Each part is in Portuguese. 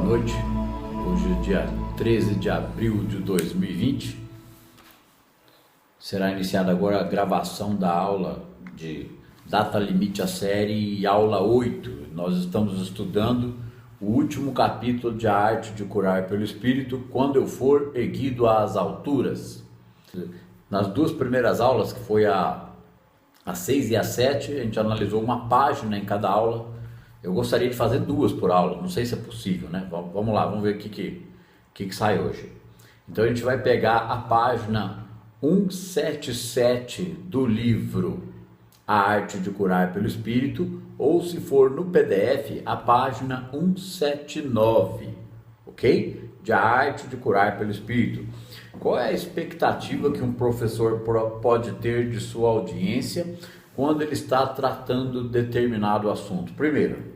noite. Hoje é dia 13 de abril de 2020. Será iniciada agora a gravação da aula de Data Limite a série aula 8. Nós estamos estudando o último capítulo de A Arte de Curar pelo Espírito, quando eu for erguido às alturas. Nas duas primeiras aulas, que foi a 6 e a 7, a gente analisou uma página em cada aula. Eu gostaria de fazer duas por aula, não sei se é possível, né? Vamos lá, vamos ver o que sai hoje. Então a gente vai pegar a página 177 do livro A Arte de Curar pelo Espírito, ou se for no PDF, a página 179, ok? De A Arte de Curar pelo Espírito. Qual é a expectativa que um professor pode ter de sua audiência quando ele está tratando determinado assunto? Primeiro,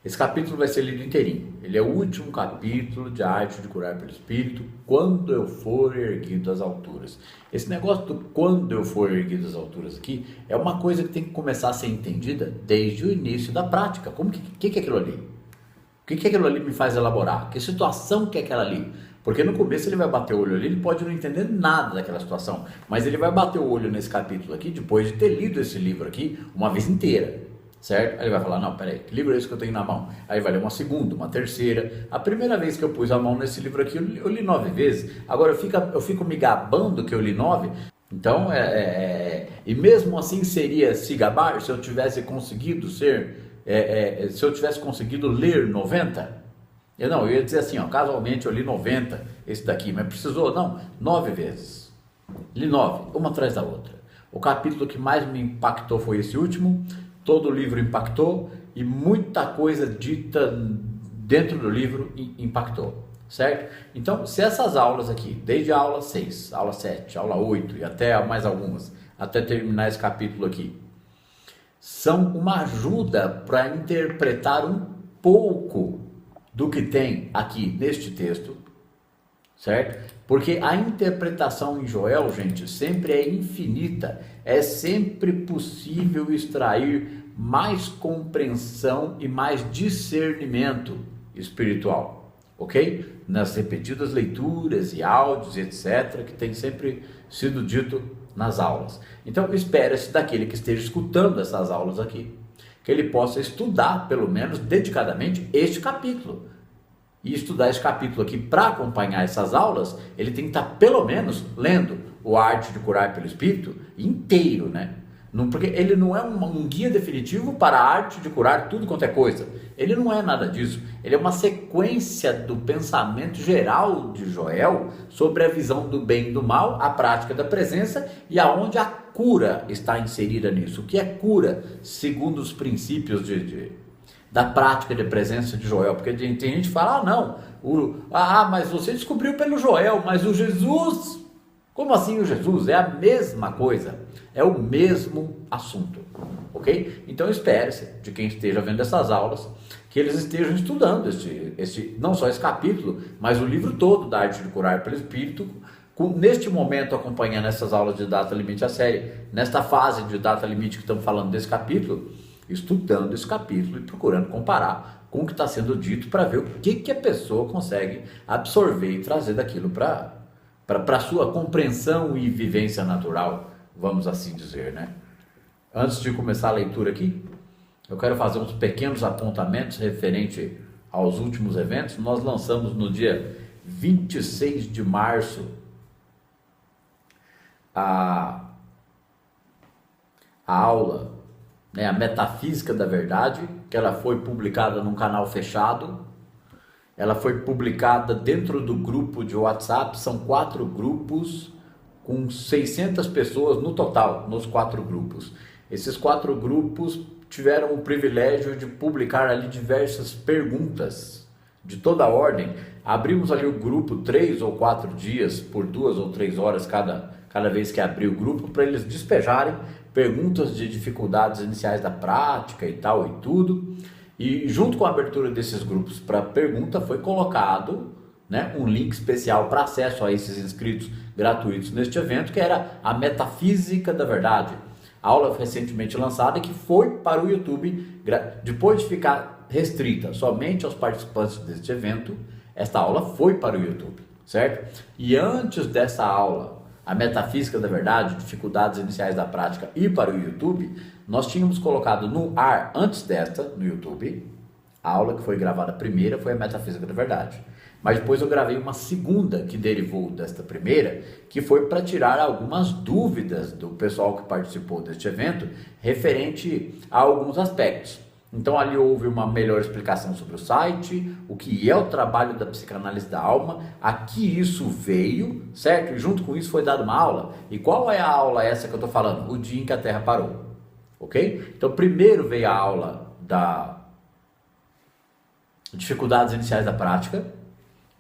esse capítulo vai ser lido inteirinho. Ele é o último capítulo de A Arte de Curar pelo Espírito, quando eu for erguido às alturas. Esse negócio do quando eu for erguido às alturas aqui é uma coisa que tem que começar a ser entendida desde o início da prática. Como que é aquilo ali? O que aquilo ali me faz elaborar? Que situação que é aquela ali? Porque no começo ele vai bater o olho ali, ele pode não entender nada daquela situação, mas ele vai bater o olho nesse capítulo aqui, depois de ter lido esse livro aqui uma vez inteira. Certo? Aí ele vai falar, não, peraí, que livro é esse que eu tenho na mão? Aí vai ler uma segunda, uma terceira. A primeira vez que eu pus a mão nesse livro aqui, eu li 9 vezes. Agora eu fico me gabando que eu li 9. Então, e mesmo assim seria se gabar se eu tivesse conseguido se eu tivesse conseguido ler 90? Eu ia dizer assim, ó, casualmente eu li 90, esse daqui, mas precisou, não, 9 vezes. Li 9, uma atrás da outra. O capítulo que mais me impactou foi esse último. Todo o livro impactou e muita coisa dita dentro do livro impactou, certo? Então, se essas aulas aqui, desde a aula 6, aula 7, aula 8 e até mais algumas, até terminar esse capítulo aqui, são uma ajuda para interpretar um pouco do que tem aqui neste texto, certo? Porque a interpretação em Joel, gente, sempre é infinita, é sempre possível extrair mais compreensão e mais discernimento espiritual, ok? Nas repetidas leituras e áudios, etc., que tem sempre sido dito nas aulas. Então, espera-se daquele que esteja escutando essas aulas aqui, que ele possa estudar, pelo menos dedicadamente, este capítulo. E estudar esse capítulo aqui para acompanhar essas aulas, ele tem que estar pelo menos lendo o A Arte de Curar pelo Espírito inteiro, né? Porque ele não é um guia definitivo para a arte de curar tudo quanto é coisa. Ele não é nada disso. Ele é uma sequência do pensamento geral de Joel sobre a visão do bem e do mal, a prática da presença e aonde a cura está inserida nisso. O que é cura, segundo os princípios da prática de presença de Joel? Porque tem gente que fala, mas você descobriu pelo Joel, mas o Jesus, como assim o Jesus? É a mesma coisa, é o mesmo assunto, ok? Então espere-se de quem esteja vendo essas aulas, que eles estejam estudando não só esse capítulo, mas o livro todo da Arte de Curar pelo Espírito, neste momento acompanhando essas aulas de Data Limite a série, nesta fase de Data Limite que estamos falando desse capítulo, estudando esse capítulo e procurando comparar com o que está sendo dito para ver o que a pessoa consegue absorver e trazer daquilo para a sua compreensão e vivência natural, vamos assim dizer, né? Antes de começar a leitura aqui, eu quero fazer uns pequenos apontamentos referente aos últimos eventos. Nós lançamos no dia 26 de março a aula, a Metafísica da Verdade, que ela foi publicada num canal fechado. Ela foi publicada dentro do grupo de WhatsApp. São 4 grupos com 600 pessoas no total, nos 4 grupos. Esses 4 grupos tiveram o privilégio de publicar ali diversas perguntas de toda a ordem. Abrimos ali o grupo 3 ou 4 dias, por 2 ou 3 horas cada vez que abrir o grupo, para eles despejarem perguntas de dificuldades iniciais da prática e tal e tudo. E junto com a abertura desses grupos para pergunta foi colocado, um link especial para acesso a esses inscritos gratuitos neste evento, que era a Metafísica da Verdade. aula recentemente lançada que foi para o YouTube, depois de ficar restrita somente aos participantes deste evento, esta aula foi para o YouTube, certo? E antes dessa aula, a Metafísica da Verdade, Dificuldades Iniciais da Prática, ir para o YouTube, nós tínhamos colocado no ar, antes desta, no YouTube, a aula que foi gravada primeira foi a Metafísica da Verdade. Mas depois eu gravei uma segunda que derivou desta primeira, que foi para tirar algumas dúvidas do pessoal que participou deste evento, referente a alguns aspectos. Então ali houve uma melhor explicação sobre o site, o que é o trabalho da psicanálise da alma, a que isso veio, certo? E junto com isso foi dada uma aula. E qual é a aula essa que eu estou falando? O dia em que a Terra parou, ok? Então primeiro veio a aula da Dificuldades Iniciais da Prática,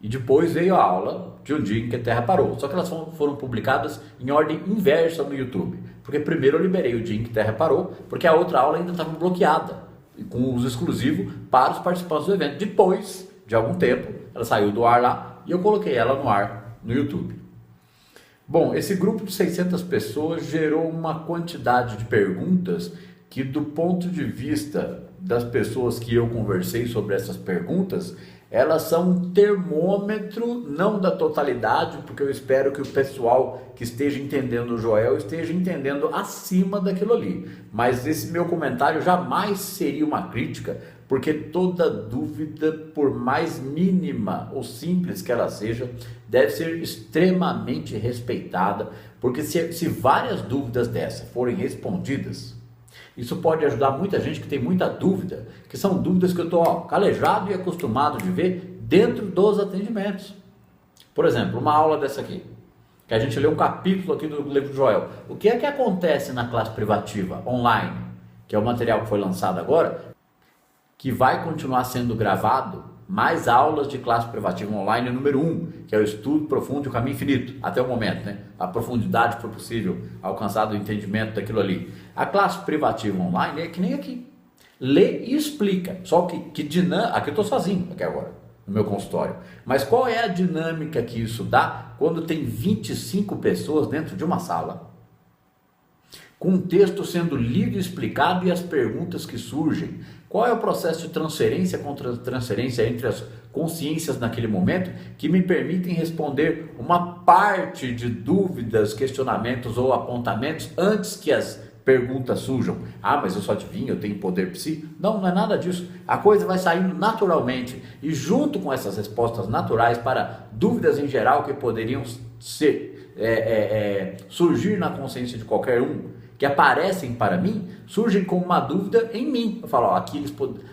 e depois veio a aula de um dia em que a Terra parou. Só que elas foram publicadas em ordem inversa no YouTube, porque primeiro eu liberei o dia em que a Terra parou, porque a outra aula ainda estava bloqueada, com uso exclusivo para os participantes do evento. Depois de algum tempo, ela saiu do ar lá e eu coloquei ela no ar no YouTube. Bom, esse grupo de 600 pessoas gerou uma quantidade de perguntas que, do ponto de vista das pessoas que eu conversei sobre essas perguntas, elas são um termômetro, não da totalidade, porque eu espero que o pessoal que esteja entendendo o Joel esteja entendendo acima daquilo ali. Mas esse meu comentário jamais seria uma crítica, porque toda dúvida, por mais mínima ou simples que ela seja, deve ser extremamente respeitada, porque se várias dúvidas dessas forem respondidas, isso pode ajudar muita gente que tem muita dúvida, que são dúvidas que eu estou calejado e acostumado de ver dentro dos atendimentos. Por exemplo, uma aula dessa aqui, que a gente lê um capítulo aqui do livro de Joel. O que é que acontece na classe privativa online, que é o material que foi lançado agora, que vai continuar sendo gravado, mais aulas de classe privativa online número 1, que é o estudo profundo e o caminho infinito, até o momento, né? A profundidade que foi possível alcançar do entendimento daquilo ali. A classe privativa online é que nem aqui. Lê e explica. Só que dinâmica. Aqui eu estou sozinho, aqui agora, no meu consultório. Mas qual é a dinâmica que isso dá quando tem 25 pessoas dentro de uma sala, com o texto sendo lido e explicado e as perguntas que surgem? Qual é o processo de transferência contra transferência entre as consciências naquele momento que me permitem responder uma parte de dúvidas, questionamentos ou apontamentos antes que as perguntas surjam? Ah, mas eu só adivinho, eu tenho poder psi? Não, não é nada disso. A coisa vai saindo naturalmente e junto com essas respostas naturais para dúvidas em geral que poderiam surgir na consciência de qualquer um, que aparecem para mim, surgem como uma dúvida em mim. Eu falo, aqui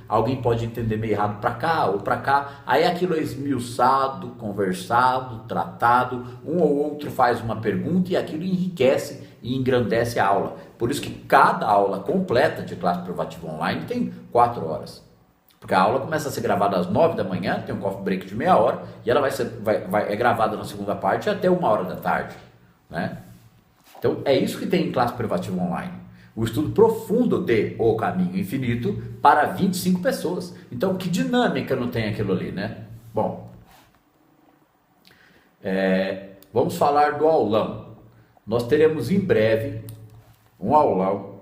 alguém pode entender meio errado para cá ou para cá. Aí aquilo é esmiuçado, conversado, tratado. Um ou outro faz uma pergunta e aquilo enriquece e engrandece a aula. Por isso que cada aula completa de classe privativa online tem 4 horas. Porque a aula começa a ser gravada às 9 da manhã, tem um coffee break de meia hora, e ela é gravada na segunda parte até 1 hora da tarde, né? Então, é isso que tem em classe privativa online. O estudo profundo de O Caminho Infinito para 25 pessoas. Então, que dinâmica não tem aquilo ali, né? Bom, vamos falar do aulão. Nós teremos em breve um aulão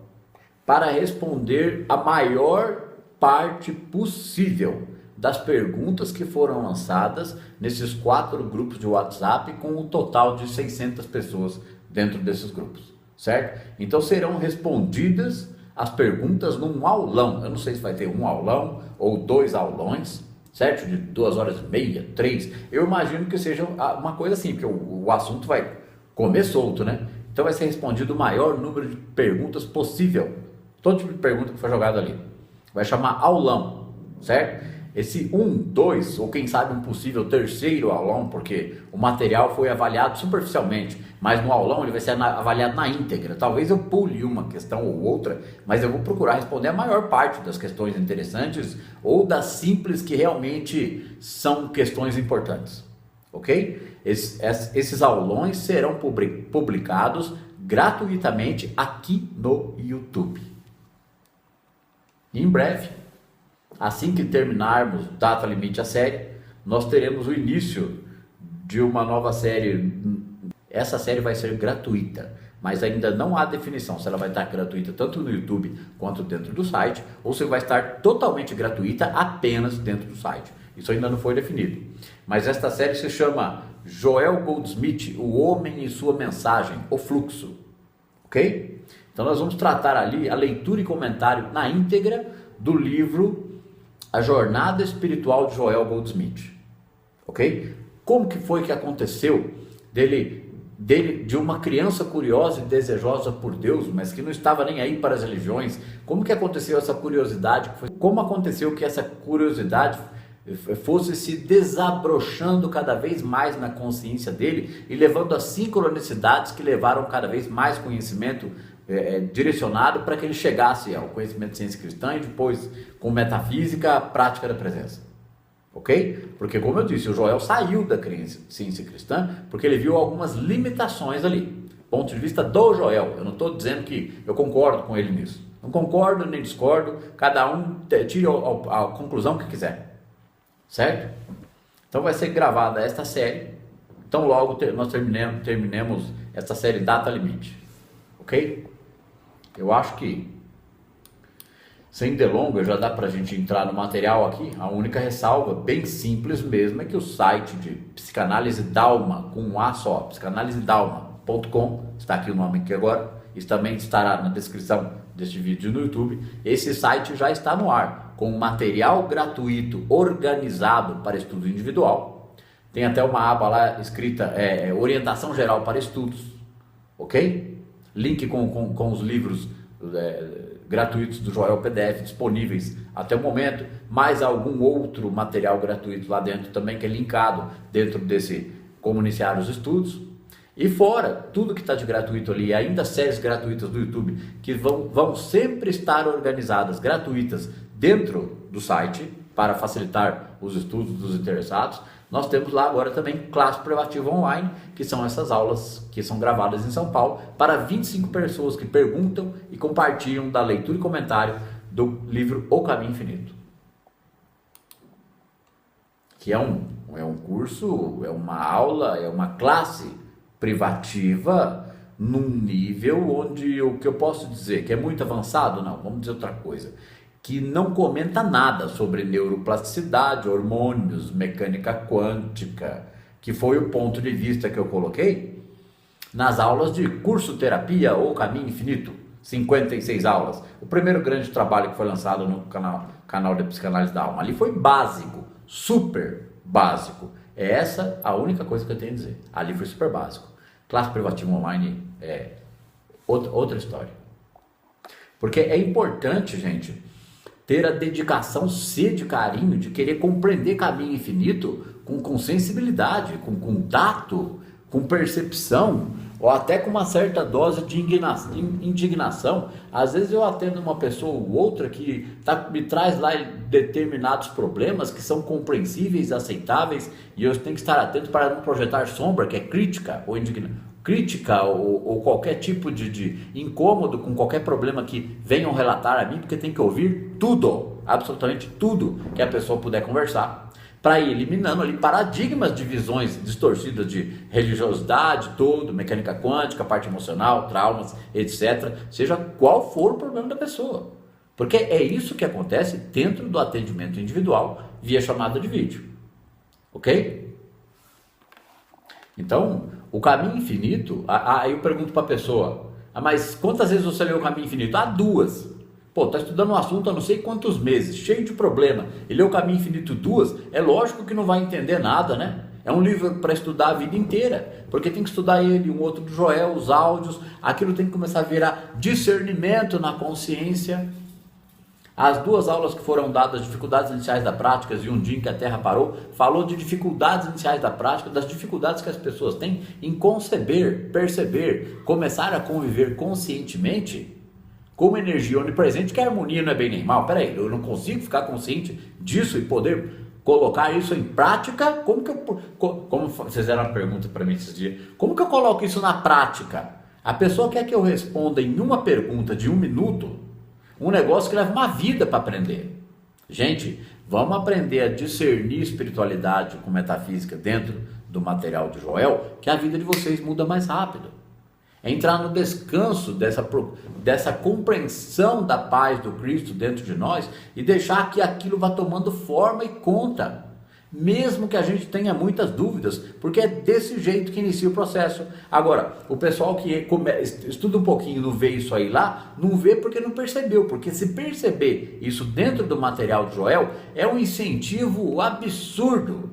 para responder a maior parte possível das perguntas que foram lançadas nesses 4 grupos de WhatsApp, com um total de 600 pessoas dentro desses grupos, certo? Então serão respondidas as perguntas num aulão. Eu não sei se vai ter um aulão ou 2 aulões, certo? De 2h30, 3. Eu imagino que seja uma coisa assim, porque o assunto vai comer solto, né? Então vai ser respondido o maior número de perguntas possível. Todo tipo de pergunta que foi jogado ali. Vai chamar aulão, certo? Esse 1, 2 ou quem sabe um possível 3º aulão, porque o material foi avaliado superficialmente, mas no aulão ele vai ser avaliado na íntegra. Talvez eu pule uma questão ou outra, mas eu vou procurar responder a maior parte das questões interessantes ou das simples que realmente são questões importantes, ok? Esses aulões serão publicados gratuitamente aqui no YouTube. E em breve, assim que terminarmos Data Limite a série, nós teremos o início de uma nova série Essa série vai ser gratuita, mas ainda não há definição se ela vai estar gratuita tanto no YouTube quanto dentro do site, ou se vai estar totalmente gratuita apenas dentro do site. Isso ainda não foi definido. Mas esta série se chama Joel Goldsmith, O Homem e Sua Mensagem, O Fluxo. Ok? Então nós vamos tratar ali a leitura e comentário na íntegra do livro A Jornada Espiritual de Joel Goldsmith. Ok? Como que foi que aconteceu de uma criança curiosa e desejosa por Deus, mas que não estava nem aí para as religiões? Como que aconteceu essa curiosidade? Como aconteceu que essa curiosidade fosse se desabrochando cada vez mais na consciência dele e levando a sincronicidades que levaram cada vez mais conhecimento direcionado para que ele chegasse ao conhecimento de ciência cristã e depois com metafísica, a prática da presença. Ok? Porque, como eu disse, o Joel saiu da ciência cristã porque ele viu algumas limitações ali. Ponto de vista do Joel. Eu não estou dizendo que eu concordo com ele nisso. Não concordo nem discordo. Cada um tire a conclusão que quiser. Certo? Então vai ser gravada esta série. Então logo nós terminemos esta série Data Limite. Ok? Eu acho que sem delongas, já dá para a gente entrar no material aqui. A única ressalva, bem simples mesmo, é que o site de Psicanálise Dalma, com um A só, psicanalisedalma.com, está aqui o nome aqui agora, isso também estará na descrição deste vídeo no YouTube. Esse site já está no ar, com material gratuito organizado para estudo individual. Tem até uma aba lá escrita Orientação Geral para Estudos, ok? Link com os livros gratuitos do Joel PDF disponíveis até o momento, mais algum outro material gratuito lá dentro também que é linkado dentro desse Como Iniciar os Estudos. E fora, tudo que está de gratuito ali, ainda séries gratuitas do YouTube, que vão sempre estar organizadas, gratuitas, dentro do site, para facilitar os estudos dos interessados. Nós temos lá agora também Classe Privativa Online, que são essas aulas que são gravadas em São Paulo, para 25 pessoas que perguntam e compartilham da leitura e comentário do livro O Caminho Infinito. Que é um curso, é uma aula, é uma classe privativa num nível onde o que eu posso dizer que é muito avançado, não, vamos dizer outra coisa, que não comenta nada sobre neuroplasticidade, hormônios, mecânica quântica, que foi o ponto de vista que eu coloquei nas aulas de Curso Terapia ou Caminho Infinito, 56 aulas. O primeiro grande trabalho que foi lançado no canal da Psicanálise da Alma. Ali foi básico, super básico. É essa a única coisa que eu tenho a dizer. Ali foi super básico. Classe Privativa Online é outra história. Porque é importante, gente, ter a dedicação, sede, carinho de querer compreender Caminho Infinito com sensibilidade, com tato, com percepção, ou até com uma certa dose de indignação. Às vezes eu atendo uma pessoa ou outra que me traz lá determinados problemas que são compreensíveis, aceitáveis, e eu tenho que estar atento para não projetar sombra, que é crítica ou indignação. Crítica ou qualquer tipo de incômodo com qualquer problema que venham relatar a mim, porque tem que ouvir tudo, absolutamente tudo que a pessoa puder conversar, para ir eliminando ali paradigmas de visões distorcidas de religiosidade, mecânica quântica, parte emocional, traumas, etc. Seja qual for o problema da pessoa. Porque é isso que acontece dentro do atendimento individual via chamada de vídeo. Ok? Então, o Caminho Infinito, aí eu pergunto para a pessoa, mas quantas vezes você leu o Caminho Infinito? 2. Pô, tá estudando um assunto há não sei quantos meses, cheio de problema, e leu o Caminho Infinito 2, é lógico que não vai entender nada, né? É um livro para estudar a vida inteira, porque tem que estudar ele, um outro do Joel, os áudios, aquilo tem que começar a virar discernimento na consciência. As 2 aulas que foram dadas, dificuldades iniciais da prática e um dia em que a Terra parou, falou de dificuldades iniciais da prática, das dificuldades que as pessoas têm em conceber, perceber, começar a conviver conscientemente com uma energia onipresente, que a harmonia não é bem nem mal. Peraí, eu não consigo ficar consciente disso e poder colocar isso em prática? Como vocês fizeram uma pergunta para mim esses dias, como que eu coloco isso na prática? A pessoa quer que eu responda em uma pergunta de 1 minuto, um negócio que leva uma vida para aprender. Gente, vamos aprender a discernir espiritualidade com metafísica dentro do material de Joel que a vida de vocês muda mais rápido. É entrar no descanso dessa compreensão da paz do Cristo dentro de nós e deixar que aquilo vá tomando forma e conta, mesmo que a gente tenha muitas dúvidas, porque é desse jeito que inicia o processo. Agora, o pessoal que estuda um pouquinho e não vê isso aí lá, não vê porque não percebeu, porque se perceber isso dentro do material de Joel, é um incentivo absurdo,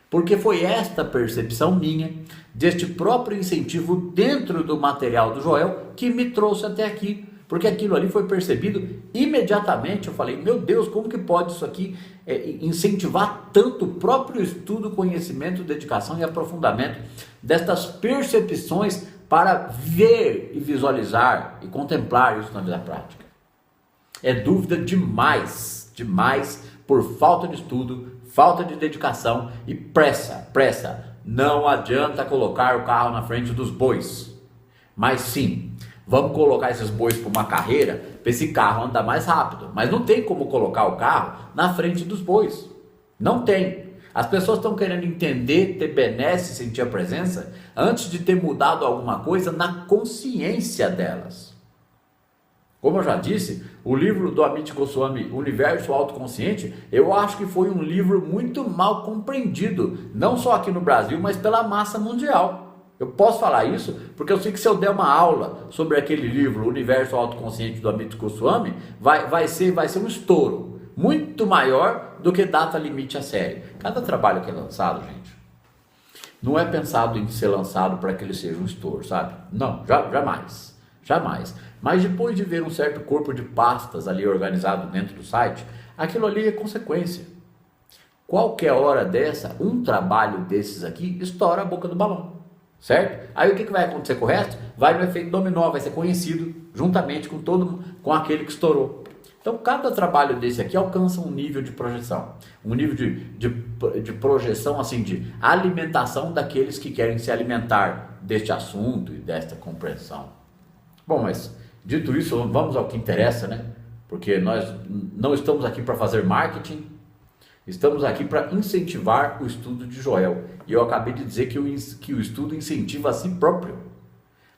porque foi esta percepção minha, deste próprio incentivo dentro do material do Joel, que me trouxe até aqui, porque aquilo ali foi percebido imediatamente. Eu falei, meu Deus, como que pode isso aqui incentivar tanto o próprio estudo, conhecimento, dedicação e aprofundamento destas percepções para ver e visualizar e contemplar isso na vida prática. É dúvida demais, demais, por falta de estudo, falta de dedicação e pressa. Não adianta colocar o carro na frente dos bois, mas sim, vamos colocar esses bois para uma carreira, para esse carro andar mais rápido. Mas não tem como colocar o carro na frente dos bois. Não tem. As pessoas estão querendo entender, ter benesse, sentir a presença, antes de ter mudado alguma coisa na consciência delas. Como eu já disse, o livro do Amit Goswami, Universo Autoconsciente, eu acho que foi um livro muito mal compreendido, não só aqui no Brasil, mas pela massa mundial. Eu posso falar isso porque eu sei que se eu der uma aula sobre aquele livro, O Universo Autoconsciente do Amit Goswami, vai ser um estouro, muito maior do que data limite à série. Cada trabalho que é lançado, gente, não é pensado em ser lançado para que ele seja um estouro, sabe? Não, jamais. Mas depois de ver um certo corpo de pastas ali organizado dentro do site, aquilo ali é consequência. Qualquer hora dessa, um trabalho desses aqui estoura a boca do balão. Certo? Aí o que vai acontecer com o resto? Vai no efeito dominó, vai ser conhecido juntamente com aquele que estourou. Então cada trabalho desse aqui alcança um nível de projeção, um nível de projeção, assim, de alimentação daqueles que querem se alimentar deste assunto e desta compreensão. Bom, mas dito isso, vamos ao que interessa, né? Porque nós não estamos aqui para fazer marketing, estamos aqui para incentivar o estudo de Joel. E eu acabei de dizer que o estudo incentiva a si próprio.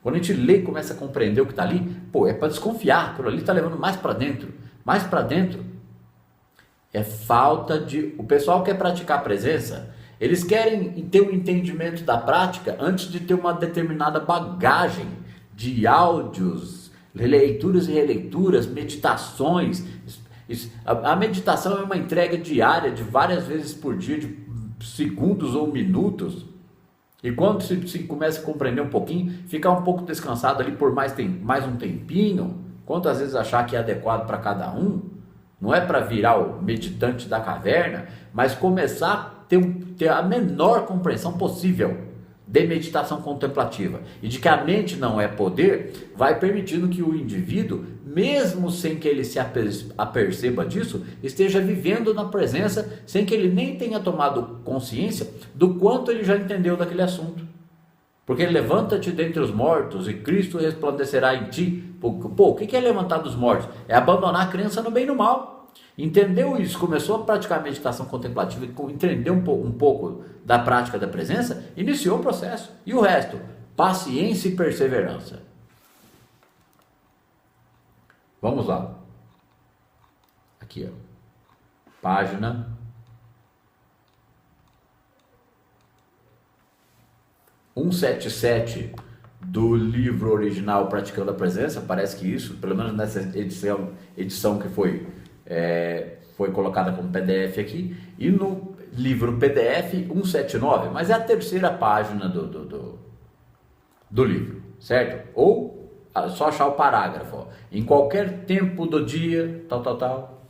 Quando a gente lê e começa a compreender o que está ali, é para desconfiar, aquilo ali está levando mais para dentro. É falta de... O pessoal quer praticar a presença, eles querem ter um entendimento da prática antes de ter uma determinada bagagem de áudios, leituras e releituras, meditações. A meditação é uma entrega diária de várias vezes por dia, de segundos ou minutos. E quando se começa a compreender um pouquinho, ficar um pouco descansado ali por mais um tempinho, quantas vezes achar que é adequado para cada um, não é para virar o meditante da caverna, mas começar a ter a menor compreensão possível de meditação contemplativa, e de que a mente não é poder, vai permitindo que o indivíduo, mesmo sem que ele se aperceba disso, esteja vivendo na presença, sem que ele nem tenha tomado consciência do quanto ele já entendeu daquele assunto. Porque levanta-te dentre os mortos e Cristo resplandecerá em ti. O que é levantar dos mortos? É abandonar a crença no bem e no mal. Entendeu isso? Começou a praticar a meditação contemplativa, entendeu um pouco da prática da presença, iniciou o processo. E o resto? Paciência e perseverança. Vamos lá. Aqui, ó. Página 177 do livro original Praticando a Presença. Parece que isso, pelo menos nessa edição que foi colocada como PDF aqui, e no livro PDF 179, mas é a terceira página do livro, certo? Ou só achar o parágrafo, ó. Em qualquer tempo do dia, tal.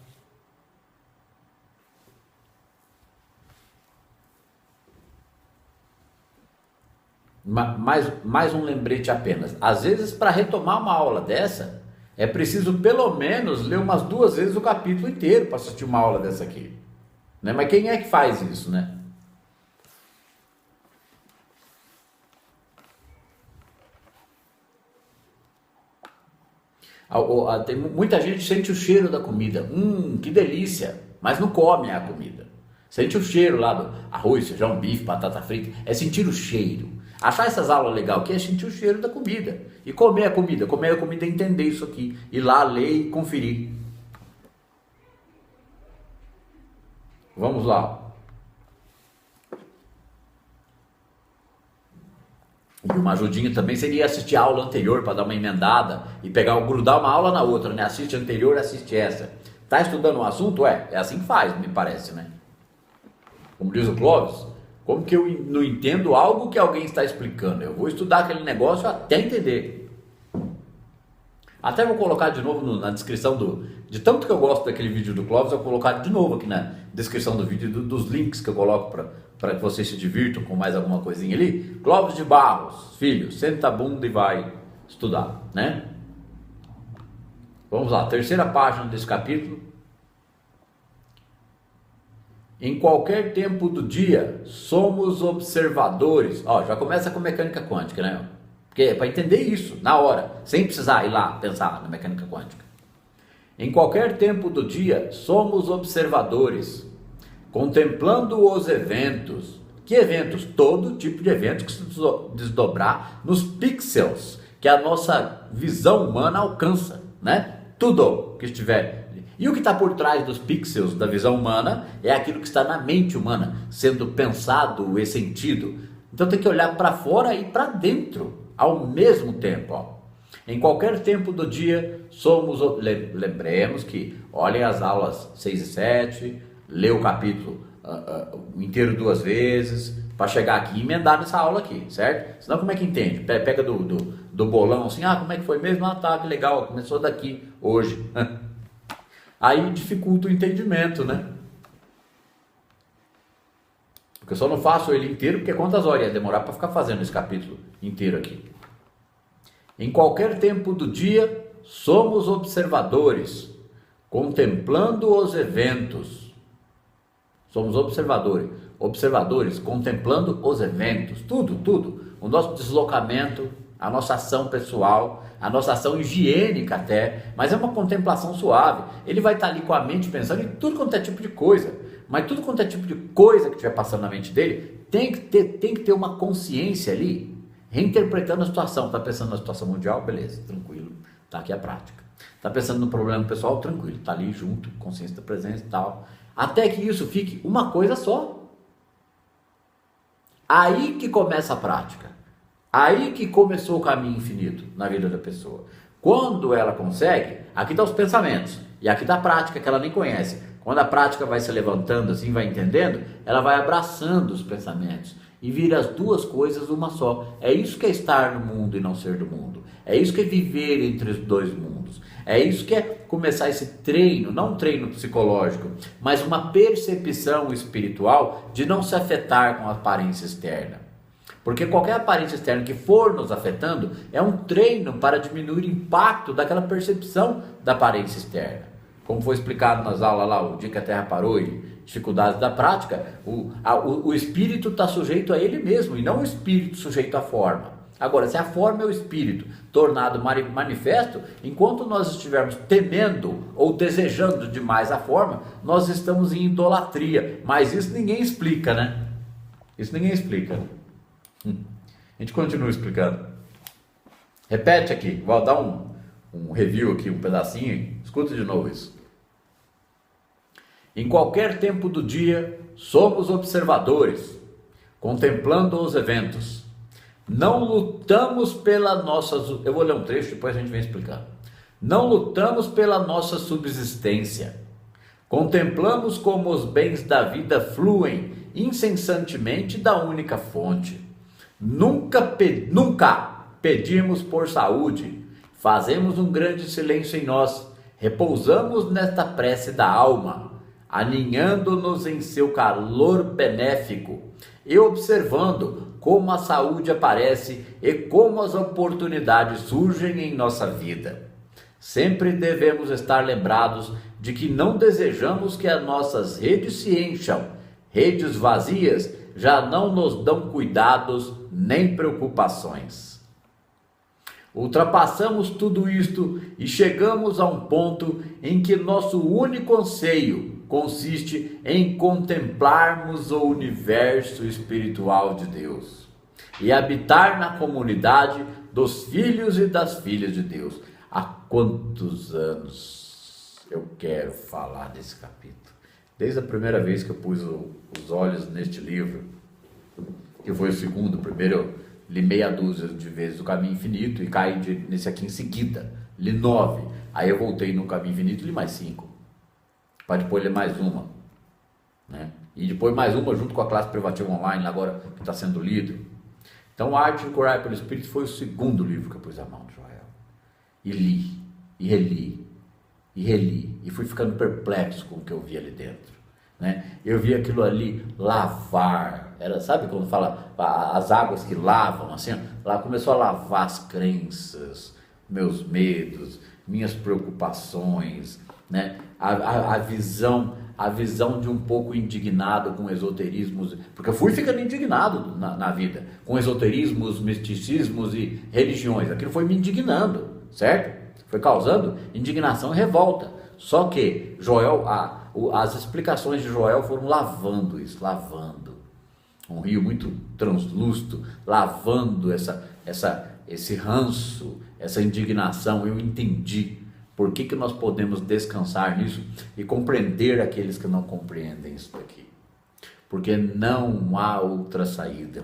Mais um lembrete apenas. Às vezes, para retomar uma aula dessa, é preciso pelo menos ler umas 2 vezes o capítulo inteiro para assistir uma aula dessa aqui, né? Mas quem é que faz isso, né? Muita gente sente o cheiro da comida, que delícia, mas não come a comida. Sente o cheiro lá do arroz, feijão, bife, batata frita. É sentir o cheiro. Achar essas aulas legais aqui é sentir o cheiro da comida. E comer a comida. Comer a comida é entender isso aqui. Ir lá, ler e conferir. Vamos lá. E uma ajudinha também seria assistir a aula anterior para dar uma emendada e grudar uma aula na outra, né? Assiste a anterior, assiste essa. Tá estudando um assunto? É assim que faz, me parece, né? Como diz o Clóvis, como que eu não entendo algo que alguém está explicando? Eu vou estudar aquele negócio até entender. Até vou colocar de novo na descrição de tanto que eu gosto daquele vídeo do Clóvis, eu vou colocar de novo aqui na descrição do vídeo dos links que eu coloco para que vocês se divirtam com mais alguma coisinha ali. Clóvis de Barros, filho, senta a bunda e vai estudar, né? Vamos lá, terceira página desse capítulo. Em qualquer tempo do dia, somos observadores. Ó, já começa com mecânica quântica, né? Porque é para entender isso, na hora, sem precisar ir lá pensar na mecânica quântica. Em qualquer tempo do dia, somos observadores, contemplando os eventos. Que eventos? Todo tipo de eventos que se desdobrar nos pixels que a nossa visão humana alcança, né? Tudo que estiver. E o que está por trás dos pixels da visão humana é aquilo que está na mente humana, sendo pensado e sentido. Então tem que olhar para fora e para dentro ao mesmo tempo. Ó. Em qualquer tempo do dia, lembremos que olhem as aulas 6 e 7, lê o capítulo inteiro 2 vezes, para chegar aqui e emendar nessa aula aqui, certo? Senão como é que entende? Pega do bolão assim, como é que foi mesmo? Tá, que legal, começou daqui hoje. Aí dificulta o entendimento, né? Porque eu só não faço ele inteiro, porque quantas horas ia demorar para ficar fazendo esse capítulo inteiro aqui? Em qualquer tempo do dia, somos observadores, contemplando os eventos. Somos observadores, contemplando os eventos, tudo. O nosso deslocamento, a nossa ação pessoal, a nossa ação higiênica até, mas é uma contemplação suave. Ele vai estar ali com a mente pensando em tudo quanto é tipo de coisa, mas tudo quanto é tipo de coisa que estiver passando na mente dele, tem que ter uma consciência ali, reinterpretando a situação. Está pensando na situação mundial? Beleza, tranquilo, está aqui a prática. Está pensando no problema pessoal? Tranquilo, está ali junto, consciência da presença e tal. Até que isso fique uma coisa só. Aí que começa a prática. Aí que começou o caminho infinito na vida da pessoa. Quando ela consegue, aqui estão os pensamentos. E aqui está a prática que ela nem conhece. Quando a prática vai se levantando assim, vai entendendo, ela vai abraçando os pensamentos. E vira as duas coisas uma só. É isso que é estar no mundo e não ser do mundo. É isso que é viver entre os dois mundos. É isso que é começar esse treino, não um treino psicológico, mas uma percepção espiritual de não se afetar com a aparência externa. Porque qualquer aparência externa que for nos afetando é um treino para diminuir o impacto daquela percepção da aparência externa. Como foi explicado nas aulas lá, o dia que a Terra parou e dificuldades da prática, o espírito está sujeito a ele mesmo e não o espírito sujeito à forma. Agora, se a forma é o espírito tornado manifesto, enquanto nós estivermos temendo ou desejando demais a forma, nós estamos em idolatria. Mas isso ninguém explica, né? Isso ninguém explica. A gente continua explicando. Repete aqui, vou dar um review aqui, um pedacinho. Escuta de novo isso. Em qualquer tempo do dia, somos observadores, contemplando os eventos. Não lutamos pela nossa... Eu vou ler um trecho, depois a gente vem explicando. Não lutamos pela nossa subsistência. Contemplamos como os bens da vida fluem incessantemente da única fonte. Nunca pedimos por saúde. Fazemos um grande silêncio em nós. Repousamos nesta prece da alma, aninhando-nos em seu calor benéfico e observando como a saúde aparece e como as oportunidades surgem em nossa vida. Sempre devemos estar lembrados de que não desejamos que as nossas redes se encham. Redes vazias já não nos dão cuidados nem preocupações. Ultrapassamos tudo isto e chegamos a um ponto em que nosso único anseio, consiste em contemplarmos o universo espiritual de Deus e habitar na comunidade dos filhos e das filhas de Deus. Há quantos anos eu quero falar desse capítulo? Desde a primeira vez que eu pus os olhos neste livro, que foi o segundo. Primeiro eu li meia dúzia de vezes o Caminho Infinito e caí nesse aqui em seguida, li 9. Aí eu voltei no Caminho Infinito e li mais 5, para depois ler mais uma, né? E depois mais uma junto com a classe privativa online, agora que está sendo lido. Então, A Arte de Curar pelo Espírito foi o segundo livro que eu pus a mão de Joel. E li, e reli, e reli, e fui ficando perplexo com o que eu vi ali dentro, né? Eu vi aquilo ali lavar, sabe quando fala as águas que lavam, assim, lá começou a lavar as crenças, meus medos, minhas preocupações, né? A visão de um pouco indignado com esoterismos, porque eu fui ficando indignado na vida, com esoterismos, misticismos e religiões. Aquilo foi me indignando, certo? Foi causando indignação e revolta. Só que Joel, as explicações de Joel foram lavando isso, lavando. Um rio muito translúcido, lavando esse ranço, essa indignação. Eu entendi por que nós podemos descansar nisso e compreender aqueles que não compreendem isso daqui. Porque não há outra saída.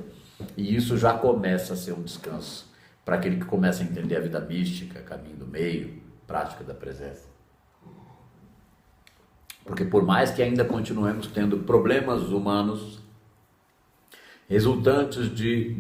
E isso já começa a ser um descanso para aquele que começa a entender a vida mística, caminho do meio, prática da presença. Porque por mais que ainda continuemos tendo problemas humanos, resultantes de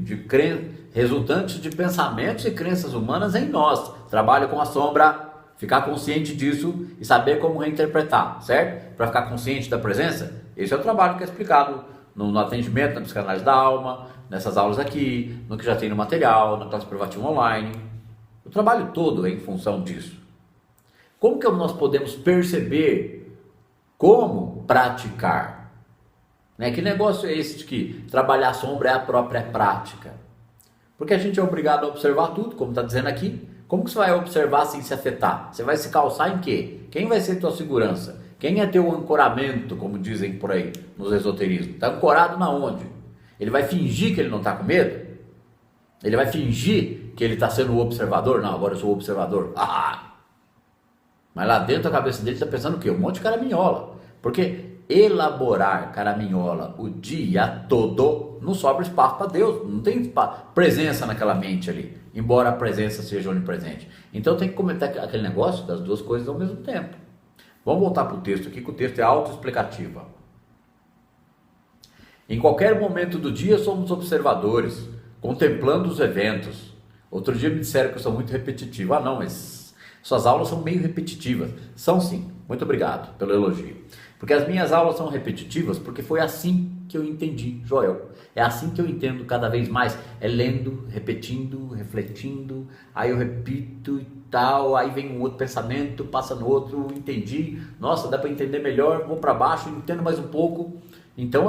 pensamentos e crenças humanas em nós, trabalho com a sombra, ficar consciente disso e saber como reinterpretar, certo? Para ficar consciente da presença, esse é o trabalho que é explicado no atendimento, na psicanálise da alma, nessas aulas aqui, no que já tem no material, na classe privativa online. O trabalho todo é em função disso. Como que nós podemos perceber como praticar? Né? Que negócio é esse de que trabalhar a sombra é a própria prática? Porque a gente é obrigado a observar tudo, como está dizendo aqui. Como que você vai observar sem se afetar? Você vai se calçar em quê? Quem vai ser tua segurança? Quem é teu ancoramento, como dizem por aí nos esoterismos? Está ancorado na onde? Ele vai fingir que ele não está com medo? Ele vai fingir que ele está sendo o observador? Não, agora eu sou o observador. Mas lá dentro da cabeça dele está pensando o quê? Um monte de caraminhola. Porque elaborar caraminhola o dia todo não sobra espaço para Deus. Não tem presença naquela mente ali, embora a presença seja onipresente. Então tem que comentar aquele negócio das duas coisas ao mesmo tempo. Vamos voltar para o texto aqui, que o texto é autoexplicativo. Em qualquer momento do dia somos observadores, contemplando os eventos. Outro dia me disseram que eu sou muito repetitivo. Não, mas suas aulas são meio repetitivas. São sim. Muito obrigado pelo elogio. Porque as minhas aulas são repetitivas porque foi assim que eu entendi Joel. É assim que eu entendo cada vez mais. É lendo, repetindo, refletindo. Aí eu repito e tal. Aí vem um outro pensamento, passa no outro. Entendi. Nossa, dá para entender melhor. Vou para baixo, entendo mais um pouco. Então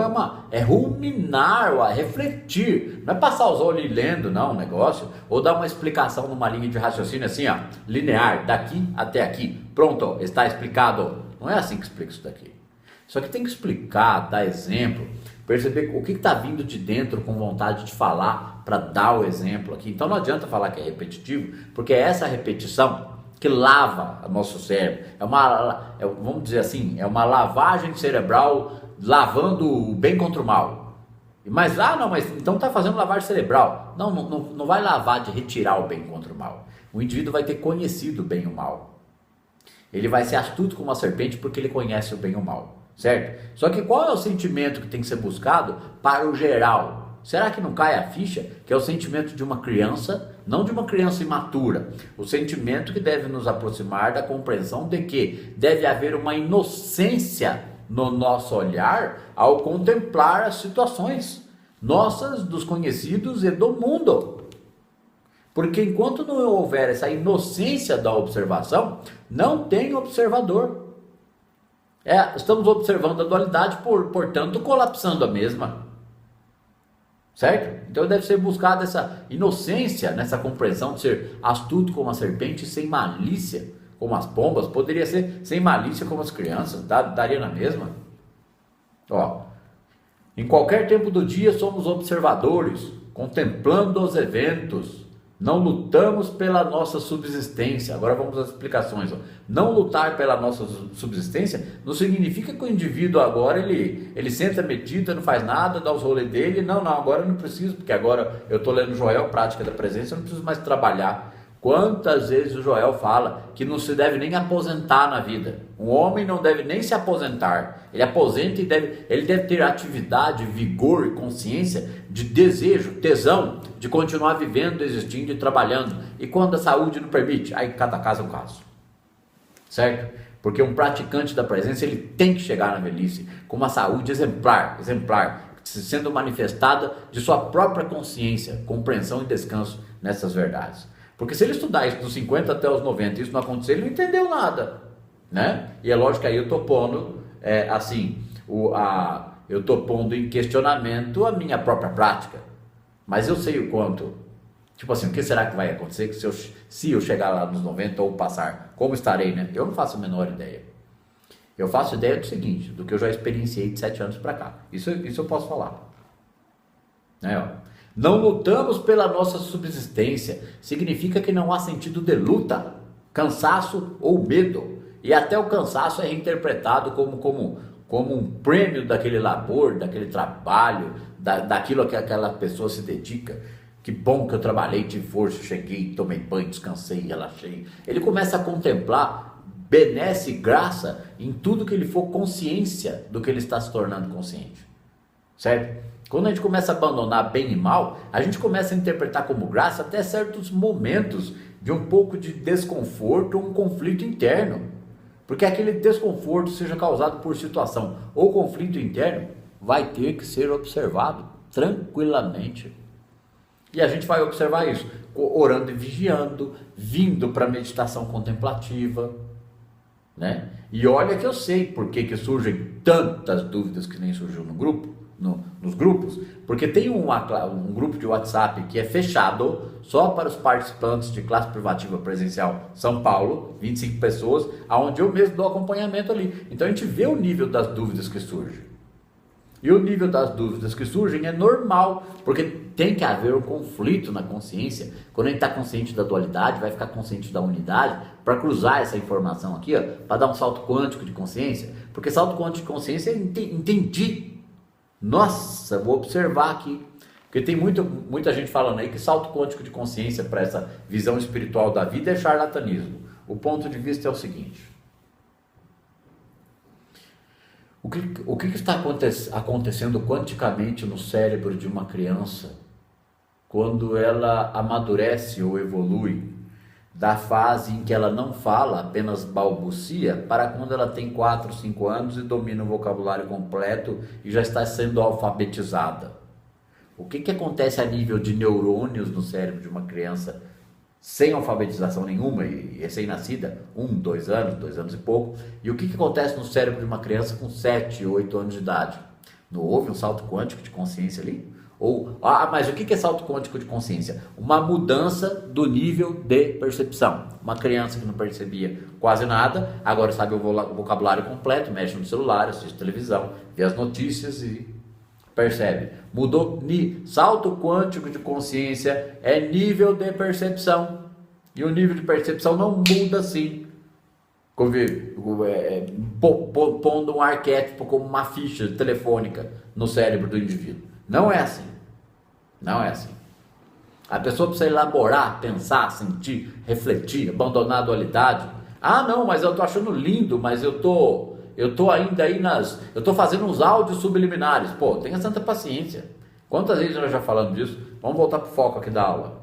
é ruminar, é refletir. Não é passar os olhos lendo, não, o negócio. Ou dar uma explicação numa linha de raciocínio assim, linear, daqui até aqui. Pronto, está explicado. Não é assim que explica isso daqui. Só que tem que explicar, dar exemplo, perceber o que está vindo de dentro com vontade de falar para dar o exemplo aqui. Então não adianta falar que é repetitivo, porque é essa repetição que lava o nosso cérebro. Vamos dizer assim, é uma lavagem cerebral lavando o bem contra o mal. Mas então está fazendo lavagem cerebral. Não vai lavar de retirar o bem contra o mal. O indivíduo vai ter conhecido o bem e o mal. Ele vai ser astuto como uma serpente porque ele conhece o bem e o mal. Certo? Só que qual é o sentimento que tem que ser buscado para o geral? Será que não cai a ficha que é o sentimento de uma criança, não de uma criança imatura? O sentimento que deve nos aproximar da compreensão de que deve haver uma inocência no nosso olhar ao contemplar as situações nossas, dos conhecidos e do mundo. Porque enquanto não houver essa inocência da observação, não tem observador. Estamos observando a dualidade, portanto, colapsando a mesma. Certo? Então deve ser buscada essa inocência, nessa compreensão de ser astuto como a serpente, sem malícia como as pombas, poderia ser sem malícia como as crianças, daria na mesma. Ó, em qualquer tempo do dia somos observadores, contemplando os eventos. Não lutamos pela nossa subsistência. Agora vamos às explicações. Ó. Não lutar pela nossa subsistência não significa que o indivíduo agora ele senta, medita, não faz nada, dá os rolês dele. Não, agora eu não preciso, porque agora eu estou lendo Joel, Prática da Presença, eu não preciso mais trabalhar. Quantas vezes o Joel fala que não se deve nem aposentar na vida? Um homem não deve nem se aposentar. Ele aposenta e ele deve ter atividade, vigor e consciência de desejo, tesão de continuar vivendo, existindo e trabalhando. E quando a saúde não permite, aí cada caso é um caso. Certo? Porque um praticante da presença, ele tem que chegar na velhice com uma saúde exemplar, sendo manifestada de sua própria consciência, compreensão e descanso nessas verdades. Porque se ele estudar isso dos 50 até os 90 e isso não acontecer, ele não entendeu nada, né? E é lógico que aí eu estou pondo, eu estou pondo em questionamento a minha própria prática. Mas eu sei o quanto, tipo assim, o que será que vai acontecer que se eu chegar lá nos 90 ou passar, como estarei, né? Eu não faço a menor ideia. Eu faço ideia do seguinte, do que eu já experienciei de 7 anos para cá. Isso eu posso falar. Ó. Não lutamos pela nossa subsistência, significa que não há sentido de luta, cansaço ou medo. E até o cansaço é reinterpretado como um prêmio daquele labor, daquele trabalho, daquilo que aquela pessoa se dedica. Que bom que eu trabalhei, tive força, cheguei, tomei banho, descansei, relaxei. Ele começa a contemplar benesse e graça em tudo que ele for consciência do que ele está se tornando consciente. Certo? Quando a gente começa a abandonar bem e mal, a gente começa a interpretar como graça até certos momentos de um pouco de desconforto ou um conflito interno. Porque aquele desconforto, seja causado por situação ou conflito interno, vai ter que ser observado tranquilamente. E a gente vai observar isso, orando e vigiando, vindo para a meditação contemplativa, né? E olha que eu sei por que surgem tantas dúvidas que nem surgiu no grupo. Nos grupos, porque tem um grupo de WhatsApp que é fechado só para os participantes de classe privativa presencial São Paulo, 25 pessoas, onde eu mesmo dou acompanhamento ali. Então a gente vê o nível das dúvidas que surgem. E o nível das dúvidas que surgem é normal, porque tem que haver um conflito na consciência. Quando a gente está consciente da dualidade, vai ficar consciente da unidade, para cruzar essa informação aqui, para dar um salto quântico de consciência. Porque salto quântico de consciência é entendi. Nossa, vou observar aqui, porque tem muita gente falando aí que salto quântico de consciência para essa visão espiritual da vida é charlatanismo. O ponto de vista é o seguinte: o que está acontecendo quanticamente no cérebro de uma criança quando ela amadurece ou evolui da fase em que ela não fala, apenas balbucia, para quando ela tem 4, 5 anos e domina o vocabulário completo e já está sendo alfabetizada? O que acontece a nível de neurônios no cérebro de uma criança sem alfabetização nenhuma e recém-nascida, 1, 2 anos, 2 anos e pouco, e o que acontece no cérebro de uma criança com 7, 8 anos de idade? Não houve um salto quântico de consciência ali? Mas o que é salto quântico de consciência? Uma mudança do nível de percepção. Uma criança que não percebia quase nada, agora sabe o vocabulário completo, mexe no celular, assiste televisão, vê as notícias e percebe. Mudou. Salto quântico de consciência é nível de percepção. E o nível de percepção não muda assim. Pondo um arquétipo como uma ficha telefônica no cérebro do indivíduo. Não é assim. Não é assim. A pessoa precisa elaborar, pensar, sentir, refletir, abandonar a dualidade. Não, mas eu tô achando lindo, mas eu tô ainda aí eu tô fazendo uns áudios subliminares. Pô, tenha santa paciência. Quantas vezes nós já falamos disso? Vamos voltar pro foco aqui da aula.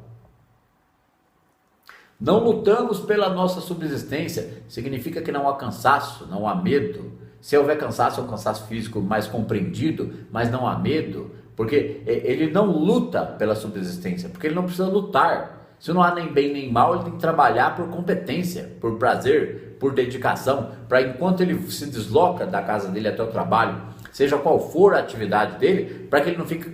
Não lutamos pela nossa subsistência, significa que não há cansaço, não há medo. Se houver cansaço, é um cansaço físico mais compreendido, mas não há medo. Porque ele não luta pela subsistência, porque ele não precisa lutar. Se não há nem bem nem mal, ele tem que trabalhar por competência, por prazer, por dedicação, para enquanto ele se desloca da casa dele até o trabalho, seja qual for a atividade dele, para que ele não fique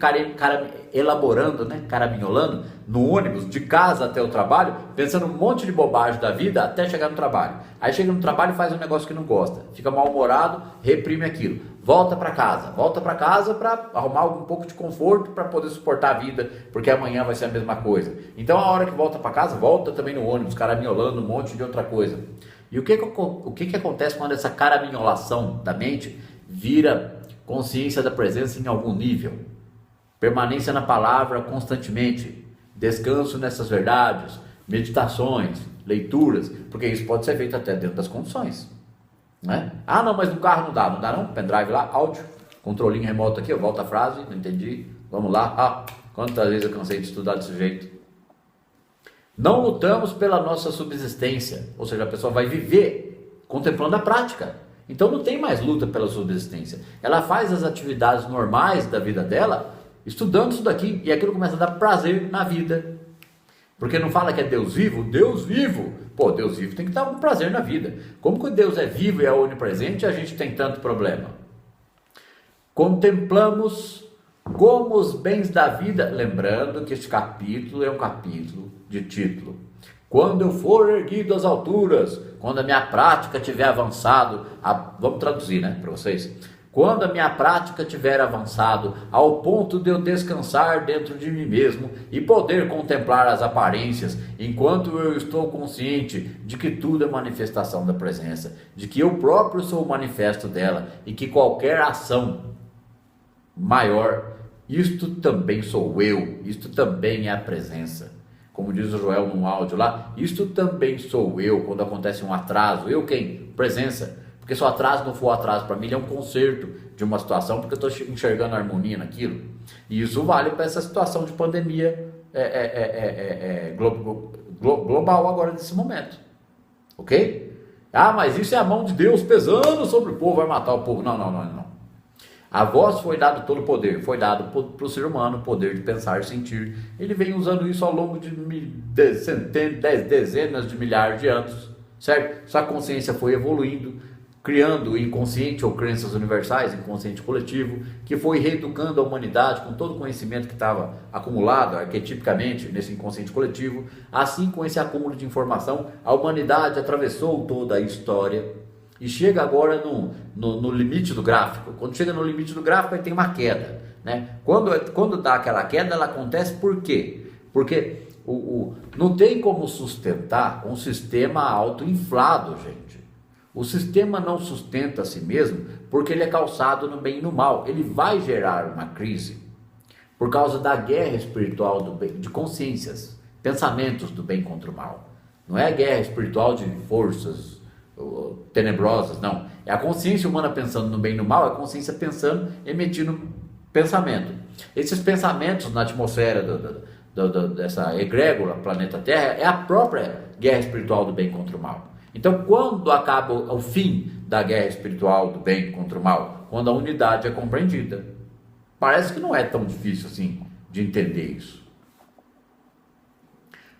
elaborando, né, caraminholando no ônibus, de casa até o trabalho, pensando um monte de bobagem da vida até chegar no trabalho. Aí chega no trabalho e faz um negócio que não gosta, fica mal-humorado, reprime aquilo, volta para casa para arrumar um pouco de conforto para poder suportar a vida, porque amanhã vai ser a mesma coisa. Então a hora que volta para casa, volta também no ônibus, caraminholando um monte de outra coisa. E o que acontece quando essa caraminholação da mente vira consciência da presença em algum nível? Permanência na palavra constantemente, descanso nessas verdades, meditações, leituras, porque isso pode ser feito até dentro das condições, né? Ah, não, mas no carro não dá não? Pendrive lá, áudio, controlinho remoto aqui, eu volto a frase, não entendi, vamos lá. Ah, quantas vezes eu cansei de estudar desse jeito. Não lutamos pela nossa subsistência, ou seja, a pessoa vai viver contemplando a prática. Então não tem mais luta pela subsistência. Ela faz as atividades normais da vida dela, estudando isso daqui, e aquilo começa a dar prazer na vida. Porque não fala que é Deus vivo? Deus vivo! Pô, Deus vivo tem que dar um prazer na vida. Como que Deus é vivo e é onipresente e a gente tem tanto problema? Contemplamos como os bens da vida, lembrando que este capítulo é um capítulo de título. Quando eu for erguido às alturas, quando a minha prática tiver avançado, vamos traduzir, né, para vocês. Quando a minha prática tiver avançado ao ponto de eu descansar dentro de mim mesmo e poder contemplar as aparências, enquanto eu estou consciente de que tudo é manifestação da presença, de que eu próprio sou o manifesto dela e que qualquer ação maior, isto também sou eu, isto também é a presença. Como diz o Joel num áudio lá, isto também sou eu, quando acontece um atraso. Eu quem? Presença. Porque se o atraso não for atraso para mim, ele é um conserto de uma situação, porque eu estou enxergando a harmonia naquilo. E isso vale para essa situação de pandemia global agora, nesse momento. Ok? Ah, mas isso é a mão de Deus pesando sobre o povo, vai matar o povo. Não. A vós foi dado todo o poder, foi dado para o ser humano o poder de pensar e sentir. Ele vem usando isso ao longo de dezenas de milhares de anos, certo? Sua consciência foi evoluindo, criando o inconsciente ou crenças universais, inconsciente coletivo, que foi reeducando a humanidade com todo o conhecimento que estava acumulado arquetipicamente nesse inconsciente coletivo. Assim, com esse acúmulo de informação, a humanidade atravessou toda a história e chega agora no limite do gráfico. Quando chega no limite do gráfico, aí tem uma queda, né? Quando dá aquela queda, ela acontece por quê? Porque não tem como sustentar um sistema autoinflado, gente. O sistema não sustenta a si mesmo porque ele é calçado no bem e no mal. Ele vai gerar uma crise por causa da guerra espiritual do bem, de consciências, pensamentos do bem contra o mal. Não é a guerra espiritual de forças tenebrosas, não. É a consciência humana pensando no bem e no mal, é a consciência pensando, emitindo pensamento. Esses pensamentos na atmosfera dessa egrégora planeta Terra é a própria guerra espiritual do bem contra o mal. Então, quando acaba o fim da guerra espiritual do bem contra o mal? Quando a unidade é compreendida. Parece que não é tão difícil assim de entender isso.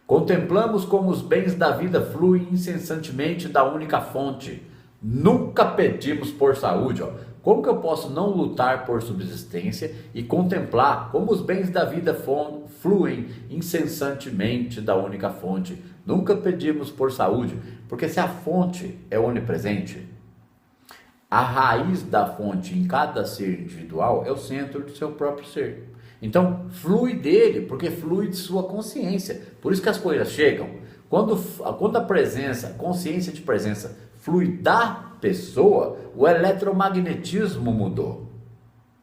Contemplamos como os bens da vida fluem incessantemente da única fonte. Nunca pedimos por saúde. Como que eu posso não lutar por subsistência e contemplar como os bens da vida fluem incessantemente da única fonte? Nunca pedimos por saúde, porque se a fonte é onipresente, a raiz da fonte em cada ser individual é o centro do seu próprio ser. Então, flui dele, porque flui de sua consciência. Por isso que as coisas chegam. Quando a presença, a consciência de presença flui da pessoa, o eletromagnetismo mudou.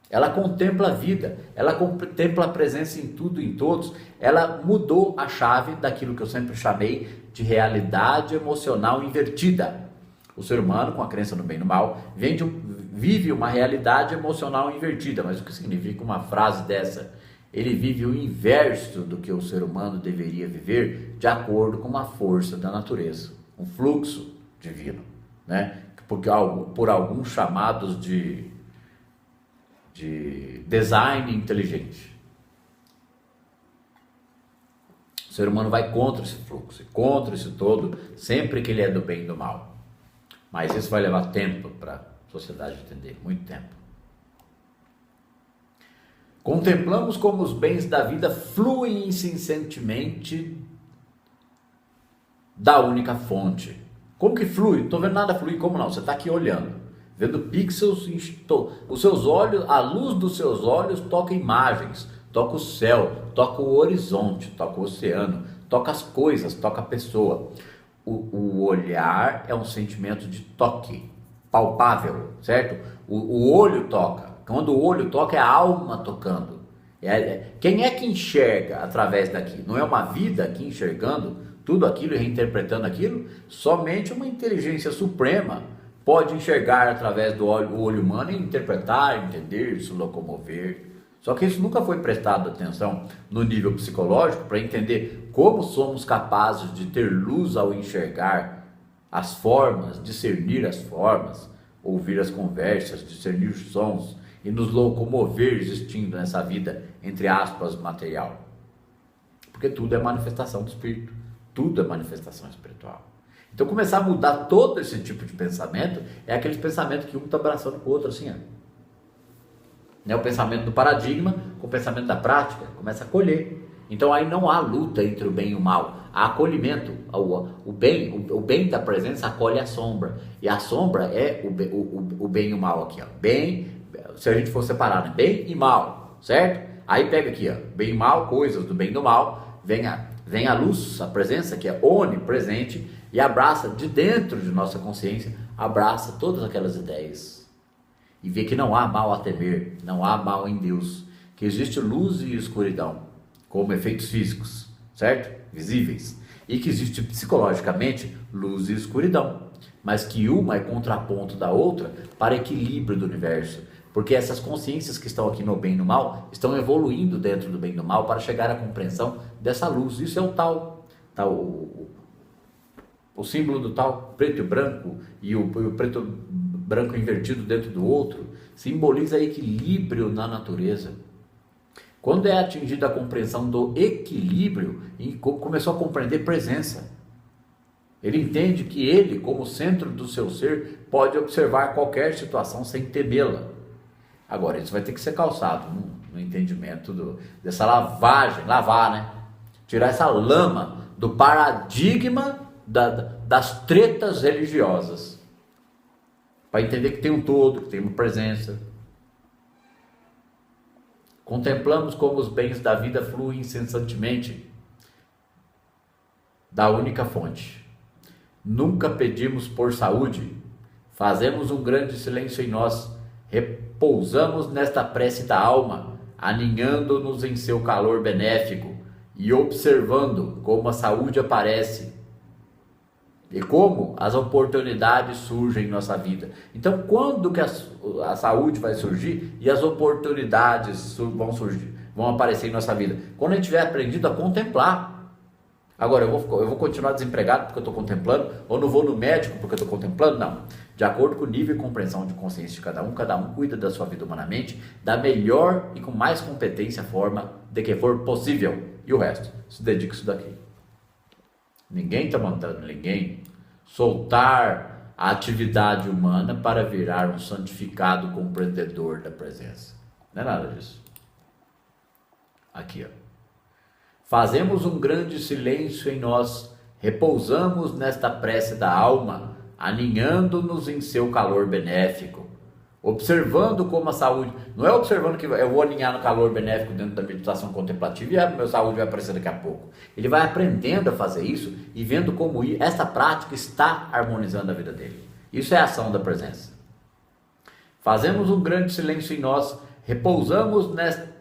Ela contempla a vida, ela contempla a presença em tudo e em todos. Ela mudou a chave daquilo que eu sempre chamei de realidade emocional invertida. O ser humano, com a crença no bem e no mal, vive uma realidade emocional invertida. Mas o que significa uma frase dessa? Ele vive o inverso do que o ser humano deveria viver, de acordo com uma força da natureza, um fluxo divino, né? Por alguns chamados de design inteligente. O ser humano vai contra esse fluxo, contra esse todo, sempre que ele é do bem e do mal. Mas isso vai levar tempo para a sociedade entender, muito tempo. Contemplamos como os bens da vida fluem incessantemente da única fonte. Como que flui? Não estou vendo nada fluir, como não? Você está aqui olhando, vendo pixels, os seus olhos, a luz dos seus olhos toca imagens, toca o céu, toca o horizonte, toca o oceano, toca as coisas, toca a pessoa. O olhar é um sentimento de toque, palpável, certo? O olho toca. Quando o olho toca, é a alma tocando. Quem é que enxerga através daqui? Não é uma vida aqui enxergando tudo aquilo e reinterpretando aquilo? Somente uma inteligência suprema pode enxergar através do olho humano e interpretar, entender, se locomover. Só que isso nunca foi prestado atenção no nível psicológico para entender como somos capazes de ter luz ao enxergar as formas, discernir as formas, ouvir as conversas, discernir os sons e nos locomover existindo nessa vida, entre aspas, material. Porque tudo é manifestação do espírito, tudo é manifestação espiritual. Então começar a mudar todo esse tipo de pensamento é aquele pensamento que um está abraçando com o outro assim, ó. O pensamento do paradigma com o pensamento da prática começa a colher. Então aí não há luta entre o bem e o mal, há acolhimento. O bem da presença acolhe a sombra, e a sombra é o bem e o mal aqui, ó. Bem, se a gente for separar, né? Bem e mal, certo? Aí pega aqui, ó, bem e mal, coisas do bem e do mal, vem a luz, a presença que é onipresente e abraça de dentro de nossa consciência, abraça todas aquelas ideias. E vê que não há mal a temer, não há mal em Deus, que existe luz e escuridão, como efeitos físicos, certo? Visíveis. E que existe psicologicamente luz e escuridão, mas que uma é contraponto da outra para equilíbrio do universo, porque essas consciências que estão aqui no bem e no mal, estão evoluindo dentro do bem e do mal para chegar à compreensão dessa luz. Isso é o tal, o símbolo do tal, preto e branco, e o preto branco invertido dentro do outro, simboliza equilíbrio na natureza. Quando é atingida a compreensão do equilíbrio, começou a compreender presença. Ele entende que ele, como centro do seu ser, pode observar qualquer situação sem temê-la. Agora, isso vai ter que ser calçado no entendimento dessa lavagem, lavar, né? Tirar essa lama do paradigma das tretas religiosas. Para entender que tem um todo, que tem uma presença. Contemplamos como os bens da vida fluem incessantemente da única fonte. Nunca pedimos por saúde. Fazemos um grande silêncio em nós. Repousamos nesta prece da alma, aninhando-nos em seu calor benéfico e observando como a saúde aparece e como as oportunidades surgem em nossa vida. Então, quando que a saúde vai surgir e as oportunidades vão aparecer em nossa vida? Quando a gente tiver aprendido a contemplar. Agora, eu vou continuar desempregado porque eu estou contemplando, ou não vou no médico porque eu estou contemplando? Não. De acordo com o nível e compreensão de consciência de cada um cuida da sua vida humanamente da melhor e com mais competência forma de que for possível. E o resto, se dedica a isso daqui. Ninguém está mandando ninguém soltar a atividade humana para virar um santificado compreendedor da presença. Não é nada disso. Aqui, ó. Fazemos um grande silêncio em nós, repousamos nesta prece da alma, aninhando-nos em seu calor benéfico, observando como a saúde, não é observando que eu vou aninhar no calor benéfico dentro da meditação contemplativa e a minha saúde vai aparecer daqui a pouco. Ele vai aprendendo a fazer isso e vendo como essa prática está harmonizando a vida dele. Isso é a ação da presença. Fazemos um grande silêncio em nós, repousamos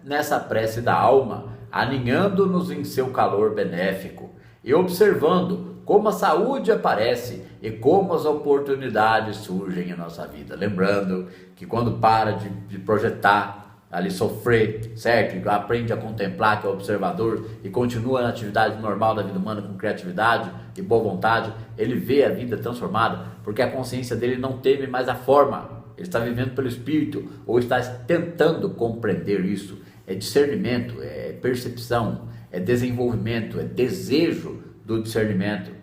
nessa prece da alma, aninhando-nos em seu calor benéfico e observando como a saúde aparece e como as oportunidades surgem em nossa vida. Lembrando que quando para de projetar, ali sofrer, certo? E aprende a contemplar, que é o observador, e continua na atividade normal da vida humana com criatividade e boa vontade, ele vê a vida transformada, porque a consciência dele não teme mais a forma. Ele está vivendo pelo Espírito, ou está tentando compreender isso. É discernimento, é percepção, é desenvolvimento, é desejo do discernimento.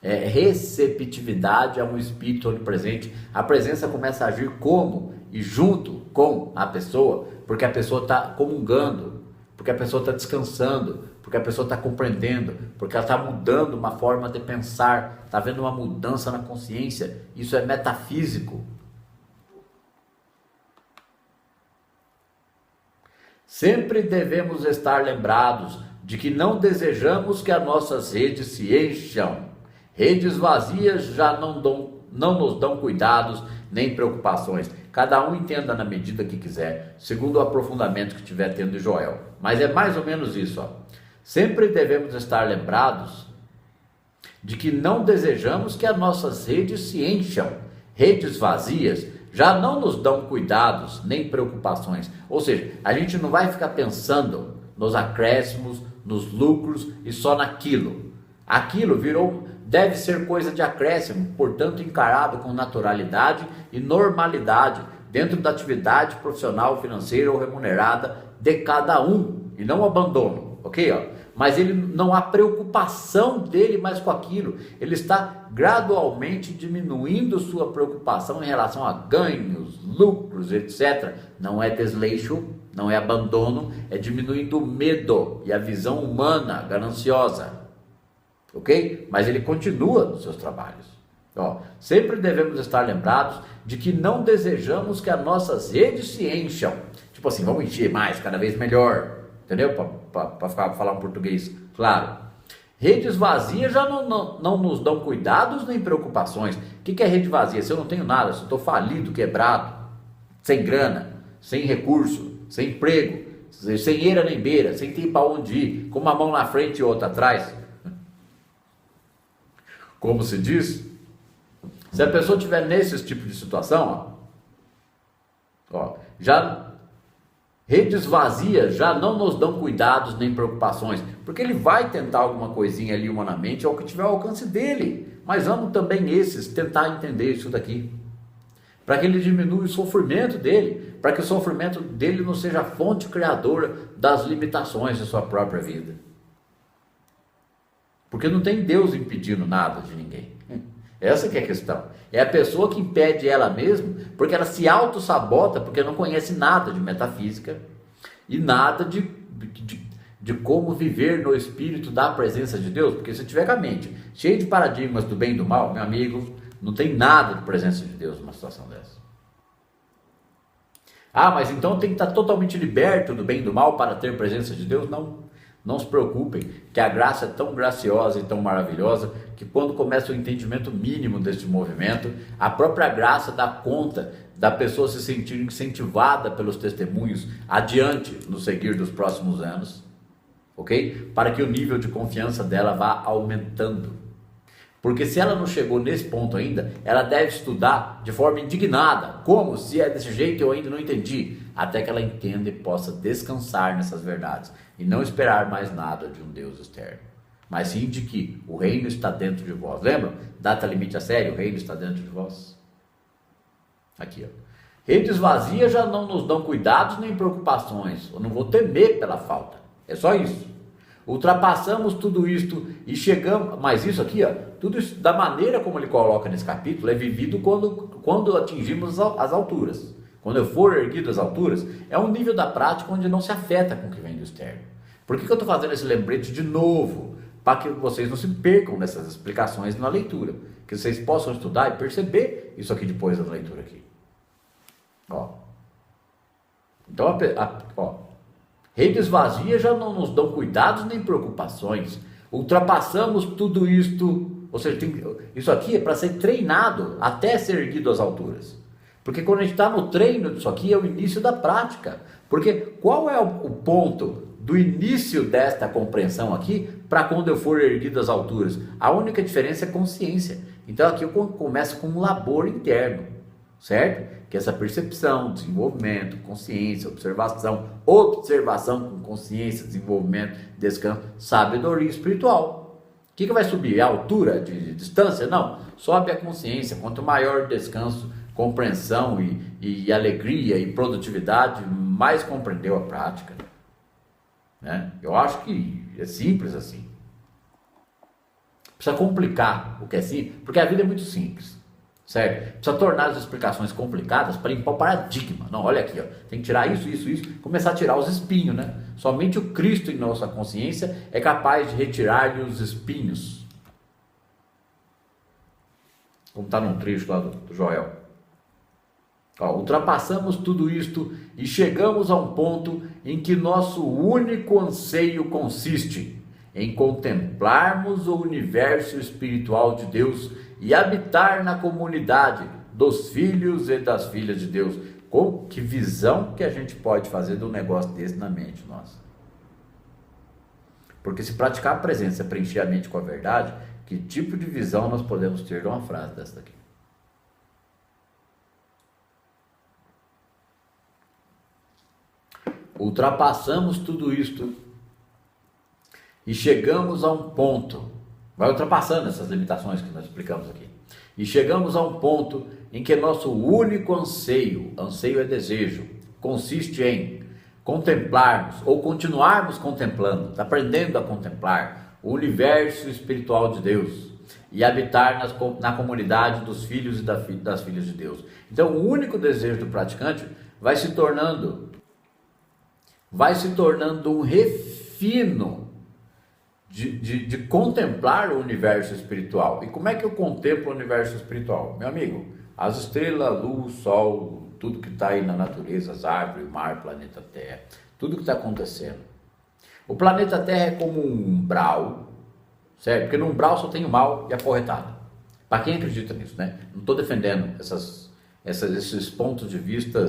É receptividade a um espírito onipresente. A presença começa a agir como e junto com a pessoa, porque a pessoa está comungando, porque a pessoa está descansando, porque a pessoa está compreendendo, porque ela está mudando uma forma de pensar, está vendo uma mudança na consciência. Isso é metafísico. Sempre devemos estar lembrados de que não desejamos que as nossas redes se encham. Redes vazias já não nos dão cuidados nem preocupações. Cada um entenda na medida que quiser, segundo o aprofundamento que estiver tendo Joel. Mas é mais ou menos isso, ó. Sempre devemos estar lembrados de que não desejamos que as nossas redes se encham. Redes vazias já não nos dão cuidados nem preocupações. Ou seja, a gente não vai ficar pensando nos acréscimos, nos lucros e só naquilo. Aquilo deve ser coisa de acréscimo, portanto encarado com naturalidade e normalidade dentro da atividade profissional, financeira ou remunerada de cada um, e não abandono, ok? Mas ele não há preocupação dele mais com aquilo, ele está gradualmente diminuindo sua preocupação em relação a ganhos, lucros, etc. Não é desleixo, não é abandono, é diminuindo o medo e a visão humana gananciosa. Ok? Mas ele continua nos seus trabalhos. Sempre devemos estar lembrados de que não desejamos que as nossas redes se encham. Tipo assim, vamos encher mais, cada vez melhor. Entendeu? Para falar um português claro. Redes vazias já não nos dão cuidados nem preocupações. O que é rede vazia? Se eu não tenho nada, se eu estou falido, quebrado, sem grana, sem recurso, sem emprego, sem eira nem beira, sem ter para onde ir, com uma mão na frente e outra atrás. Como se diz, se a pessoa estiver nesse tipo de situação, redes vazias já não nos dão cuidados nem preocupações, porque ele vai tentar alguma coisinha ali humanamente, ao que tiver ao alcance dele, mas vamos também esses tentar entender isso daqui, para que ele diminua o sofrimento dele, para que o sofrimento dele não seja a fonte criadora das limitações de sua própria vida. Porque não tem Deus impedindo nada de ninguém. Essa que é a questão. É a pessoa que impede ela mesma, porque ela se auto-sabota, porque não conhece nada de metafísica e nada de como viver no espírito da presença de Deus. Porque se tiver com a mente cheia de paradigmas do bem e do mal, meu amigo, não tem nada de presença de Deus numa situação dessa. Mas então tem que estar totalmente liberto do bem e do mal para ter presença de Deus? Não se preocupem, que a graça é tão graciosa e tão maravilhosa, que quando começa o entendimento mínimo deste movimento, a própria graça dá conta da pessoa se sentir incentivada pelos testemunhos adiante no seguir dos próximos anos, ok? Para que o nível de confiança dela vá aumentando. Porque se ela não chegou nesse ponto ainda, ela deve estudar de forma indignada. Como? Se é desse jeito eu ainda não entendi. Até que ela entenda e possa descansar nessas verdades. E não esperar mais nada de um Deus externo. Mas sim de que o reino está dentro de vós. Lembram? Data limite a sério, o reino está dentro de vós. Aqui, Redes vazias já não nos dão cuidados nem preocupações. Eu não vou temer pela falta. É só isso. Ultrapassamos tudo isto e chegamos, mas isso aqui, tudo isso, da maneira como ele coloca nesse capítulo, é vivido quando atingimos as alturas. Quando eu for erguido às alturas, é um nível da prática onde não se afeta com o que vem do externo. Por que eu estou fazendo esse lembrete de novo? Para que vocês não se percam nessas explicações na leitura. Que vocês possam estudar e perceber isso aqui depois da leitura aqui. Então, redes vazias já não nos dão cuidados nem preocupações. Ultrapassamos tudo isto, ou seja, isso aqui é para ser treinado até ser erguido às alturas. Porque quando a gente está no treino disso aqui é o início da prática. Porque qual é o ponto do início desta compreensão aqui para quando eu for erguido às alturas? A única diferença é consciência. Então aqui eu começo com um labor interno, certo? Que é essa percepção, desenvolvimento, consciência, observação com consciência, desenvolvimento, descanso, sabedoria espiritual. O que vai subir? A altura de distância? Não, sobe a consciência. Quanto maior o descanso, compreensão e alegria e produtividade, mais compreendeu a prática. Né? Eu acho que é simples assim. Precisa complicar o que é simples, porque a vida é muito simples. certo? Precisa tornar as explicações complicadas para limpar o paradigma. Não, olha aqui, ó, tem que tirar isso, começar a tirar os espinhos, né? Somente o Cristo em nossa consciência é capaz de retirar-lhe os espinhos. Como está num trecho lá do Joel. Ó, ultrapassamos tudo isto e chegamos a um ponto em que nosso único anseio consiste em contemplarmos o universo espiritual de Deus e habitar na comunidade dos filhos e das filhas de Deus. Que visão que a gente pode fazer de um negócio desse na mente nossa? Porque se praticar a presença é preencher a mente com a verdade, que tipo de visão nós podemos ter de uma frase dessa daqui? Ultrapassamos tudo isto e chegamos a um ponto, vai ultrapassando essas limitações que nós explicamos aqui, e chegamos a um ponto em que nosso único anseio é desejo, consiste em contemplarmos ou continuarmos contemplando, aprendendo a contemplar o universo espiritual de Deus e habitar na comunidade dos filhos e das filhas de Deus. Então o único desejo do praticante vai se tornando um refino de contemplar o universo espiritual. E como é que eu contemplo o universo espiritual? Meu amigo, as estrelas, a luz, o sol, tudo que está aí na natureza, as árvores, o mar, o planeta Terra, tudo que está acontecendo. O planeta Terra é como um umbral, certo? Porque no umbral só tem o mal e a porretada. Para quem acredita nisso, né? Não estou defendendo esses pontos de vista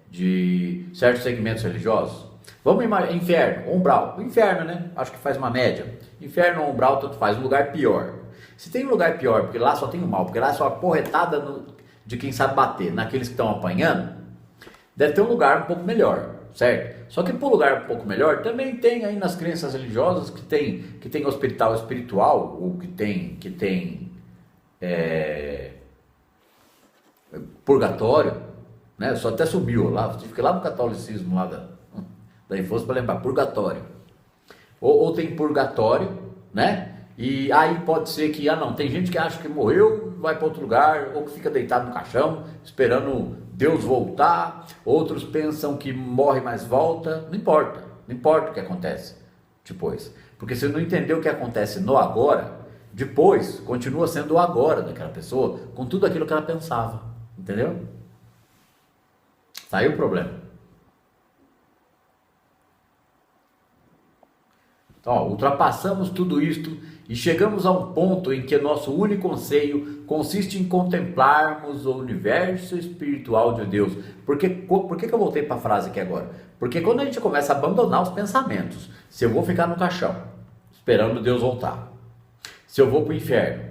de certos segmentos religiosos. Vamos imaginar, inferno, umbral, o inferno, né? Acho que faz uma média. Inferno ou umbral, tanto faz, um lugar pior. Se tem um lugar pior, porque lá só tem o mal, porque lá é só a porretada de quem sabe bater, naqueles que estão apanhando, deve ter um lugar um pouco melhor, certo? Só que por lugar um pouco melhor, também tem aí nas crenças religiosas que tem hospital espiritual, ou que tem purgatório, né? Só até subiu lá, fiquei lá no catolicismo lá da infância para lembrar, purgatório. Ou tem purgatório, né? E aí pode ser que, não, tem gente que acha que morreu, vai para outro lugar, ou que fica deitado no caixão, esperando Deus voltar. Outros pensam que morre, mas volta. Não importa o que acontece depois. Porque se não entender o que acontece no agora, depois continua sendo o agora daquela pessoa, com tudo aquilo que ela pensava. Entendeu? Tá aí o problema. Então, ultrapassamos tudo isto e chegamos a um ponto em que nosso único anseio consiste em contemplarmos o universo espiritual de Deus. Por que eu voltei para a frase aqui agora? Porque quando a gente começa a abandonar os pensamentos, se eu vou ficar no caixão, esperando Deus voltar, se eu vou para o inferno,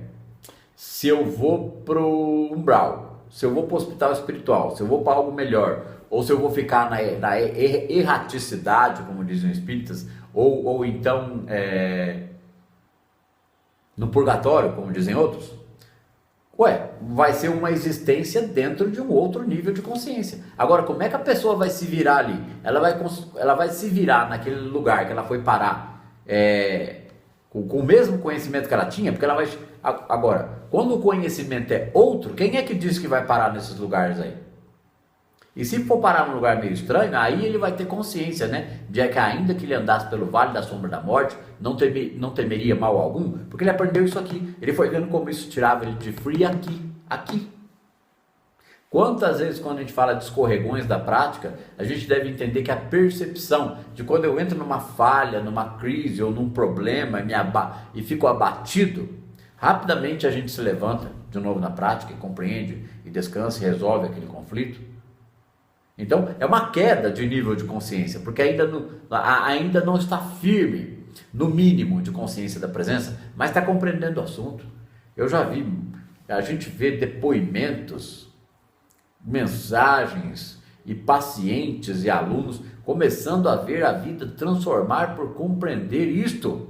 se eu vou para o umbral, se eu vou para o hospital espiritual, se eu vou para algo melhor, ou se eu vou ficar na erraticidade, como dizem os espíritas, ou então no purgatório, como dizem outros, vai ser uma existência dentro de um outro nível de consciência. Agora, como é que a pessoa vai se virar ali? Ela vai se virar naquele lugar que ela foi parar com o mesmo conhecimento que ela tinha, porque ela vai... Agora, quando o conhecimento é outro, quem é que diz que vai parar nesses lugares aí? E se for parar num lugar meio estranho, aí ele vai ter consciência, né? De que ainda que ele andasse pelo vale da sombra da morte, não temeria mal algum, porque ele aprendeu isso aqui. Ele foi vendo como isso tirava ele de frio aqui. Quantas vezes quando a gente fala de escorregões da prática, a gente deve entender que a percepção de quando eu entro numa falha, numa crise ou num problema e fico abatido, rapidamente a gente se levanta de novo na prática e compreende e descansa e resolve aquele conflito. Então, é uma queda de nível de consciência, porque ainda não está firme, no mínimo, de consciência da presença, mas está compreendendo o assunto. Eu já vi, a gente vê depoimentos, mensagens e pacientes e alunos começando a ver a vida transformar por compreender isto,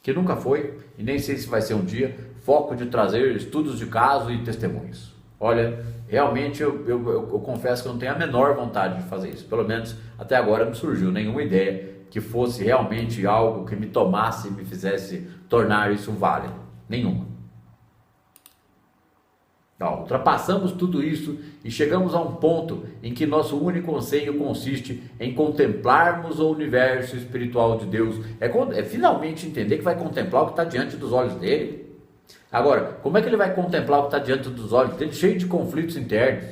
que nunca foi, e nem sei se vai ser um dia, foco de trazer estudos de caso e testemunhos. Olha, realmente eu confesso que eu não tenho a menor vontade de fazer isso. Pelo menos até agora não surgiu nenhuma ideia que fosse realmente algo que me tomasse e me fizesse tornar isso válido. Nenhuma. Então, ultrapassamos tudo isso e chegamos a um ponto em que nosso único anseio consiste em contemplarmos o universo espiritual de Deus. É finalmente entender que vai contemplar o que está diante dos olhos dele. Agora, como é que ele vai contemplar o que está diante dos olhos dele, cheio de conflitos internos?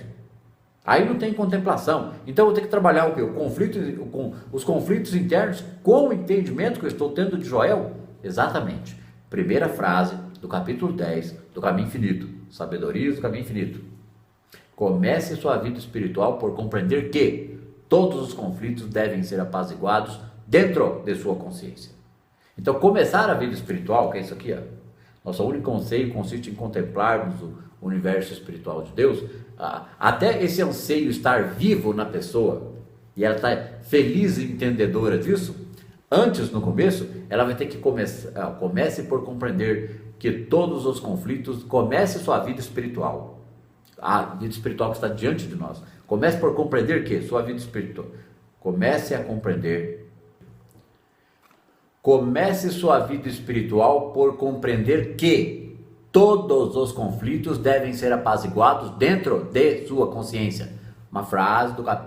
Aí não tem contemplação. Então eu vou ter que trabalhar o quê? Os conflitos internos com o entendimento que eu estou tendo de Joel? Exatamente. Primeira frase do capítulo 10 do Caminho Infinito. Sabedoria do Caminho Infinito. Comece sua vida espiritual por compreender que todos os conflitos devem ser apaziguados dentro de sua consciência. Então começar a vida espiritual, que é isso aqui, ó. Nosso único anseio consiste em contemplarmos o universo espiritual de Deus. Até esse anseio estar vivo na pessoa, e ela está feliz e entendedora disso, antes, no começo, ela vai ter que comece por compreender que todos os conflitos, comece sua vida espiritual, a vida espiritual que está diante de nós. Comece por compreender que sua vida espiritual, comece sua vida espiritual por compreender que todos os conflitos devem ser apaziguados dentro de sua consciência.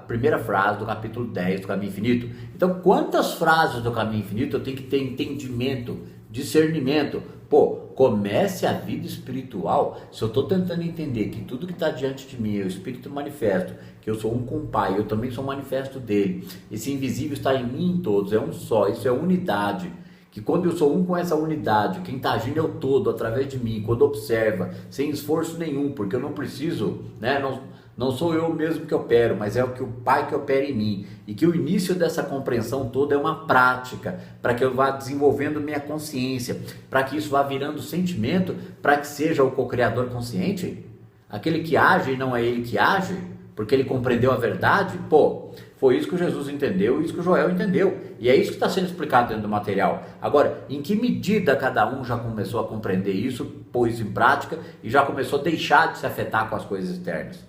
Primeira frase do capítulo 10 do Caminho Infinito. Então, quantas frases do Caminho Infinito eu tenho que ter entendimento, discernimento? Comece a vida espiritual. Se eu estou tentando entender que tudo que está diante de mim é o Espírito manifesto, que eu sou um com o Pai, eu também sou manifesto dele, esse invisível está em mim e em todos, é um só, isso é unidade. Que quando eu sou um com essa unidade, quem está agindo é o todo através de mim, quando observa, sem esforço nenhum, porque eu não preciso, né? Não sou eu mesmo que opero, mas é o que o Pai que opera em mim. E que o início dessa compreensão toda é uma prática, para que eu vá desenvolvendo minha consciência, para que isso vá virando sentimento, para que seja o co-criador consciente. Aquele que age e não é ele que age, porque ele compreendeu a verdade. Foi isso que Jesus entendeu, isso que o Joel entendeu. E é isso que está sendo explicado dentro do material. Agora, em que medida cada um já começou a compreender isso, pôs em prática e já começou a deixar de se afetar com as coisas externas?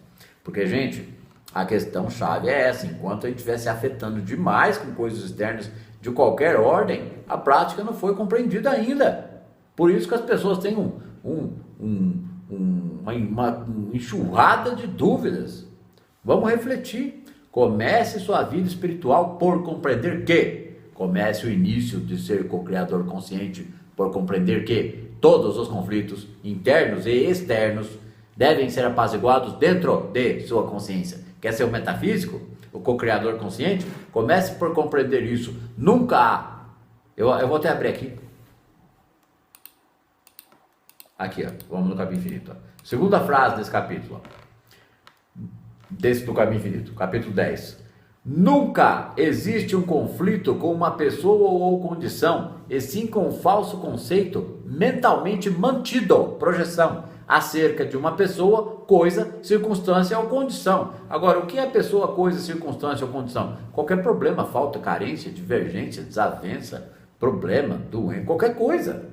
Porque, gente, a questão chave é essa: enquanto a gente estiver se afetando demais com coisas externas de qualquer ordem, a prática não foi compreendida ainda. Por isso que as pessoas têm uma enxurrada de dúvidas. Vamos refletir. Comece sua vida espiritual por compreender que. Comece o início de ser co-criador consciente por compreender que todos os conflitos internos e externos devem ser apaziguados dentro de sua consciência. Quer ser o metafísico? O co-criador consciente? Comece por compreender isso. Nunca há. Eu vou até abrir aqui. Aqui, ó. Vamos no Caminho Infinito. Ó. Segunda frase desse capítulo. Do Caminho Infinito. Capítulo 10. Nunca existe um conflito com uma pessoa ou condição, e sim com um falso conceito mentalmente mantido. Projeção. Acerca de uma pessoa, coisa, circunstância ou condição. Agora, o que é pessoa, coisa, circunstância ou condição? Qualquer problema, falta, carência, divergência, desavença, problema, doença, qualquer coisa.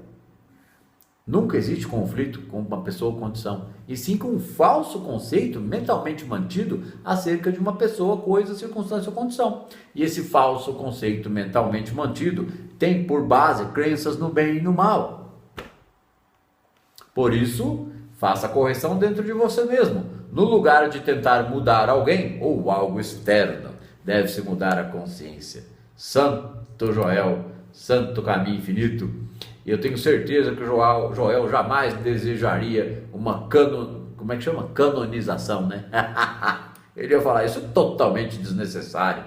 Nunca existe conflito com uma pessoa ou condição, e sim com um falso conceito mentalmente mantido acerca de uma pessoa, coisa, circunstância ou condição. E esse falso conceito mentalmente mantido tem por base crenças no bem e no mal. Por isso, faça a correção dentro de você mesmo. No lugar de tentar mudar alguém ou algo externo, deve-se mudar a consciência. Santo Joel, Santo Caminho Infinito. E eu tenho certeza que o Joel jamais desejaria uma canonização, né? Ele ia falar isso totalmente desnecessário.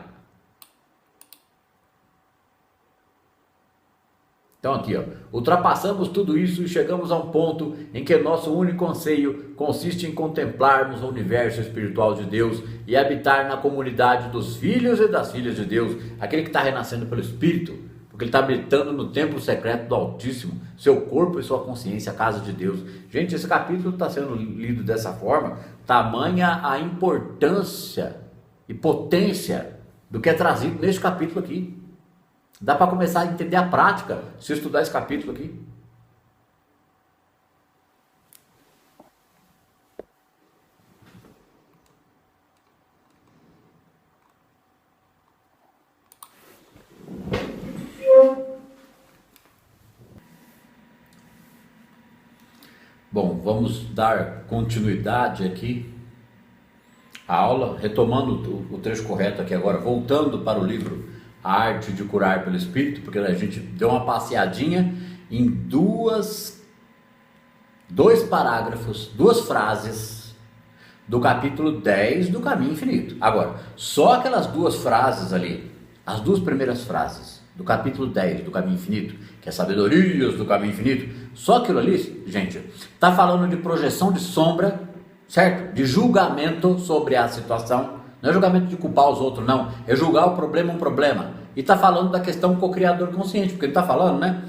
Então aqui, ó, ultrapassamos tudo isso e chegamos a um ponto em que nosso único anseio consiste em contemplarmos o universo espiritual de Deus e habitar na comunidade dos filhos e das filhas de Deus, aquele que está renascendo pelo Espírito, porque ele está habitando no templo secreto do Altíssimo, seu corpo e sua consciência, a casa de Deus. Gente, esse capítulo está sendo lido dessa forma, tamanha a importância e potência do que é trazido neste capítulo aqui. Dá para começar a entender a prática se estudar esse capítulo aqui. Bom, vamos dar continuidade aqui à aula, retomando o trecho correto aqui agora, voltando para o livro A Arte de Curar pelo Espírito, porque a gente deu uma passeadinha em dois parágrafos, duas frases do capítulo 10 do Caminho Infinito. Agora, só aquelas duas frases ali, as duas primeiras frases do capítulo 10 do Caminho Infinito, que é Sabedorias do Caminho Infinito, só aquilo ali, gente, está falando de projeção de sombra, certo? De julgamento sobre a situação. Não é julgamento de culpar os outros, não. É julgar o problema um problema. E está falando da questão co-criador consciente, porque ele está falando, né?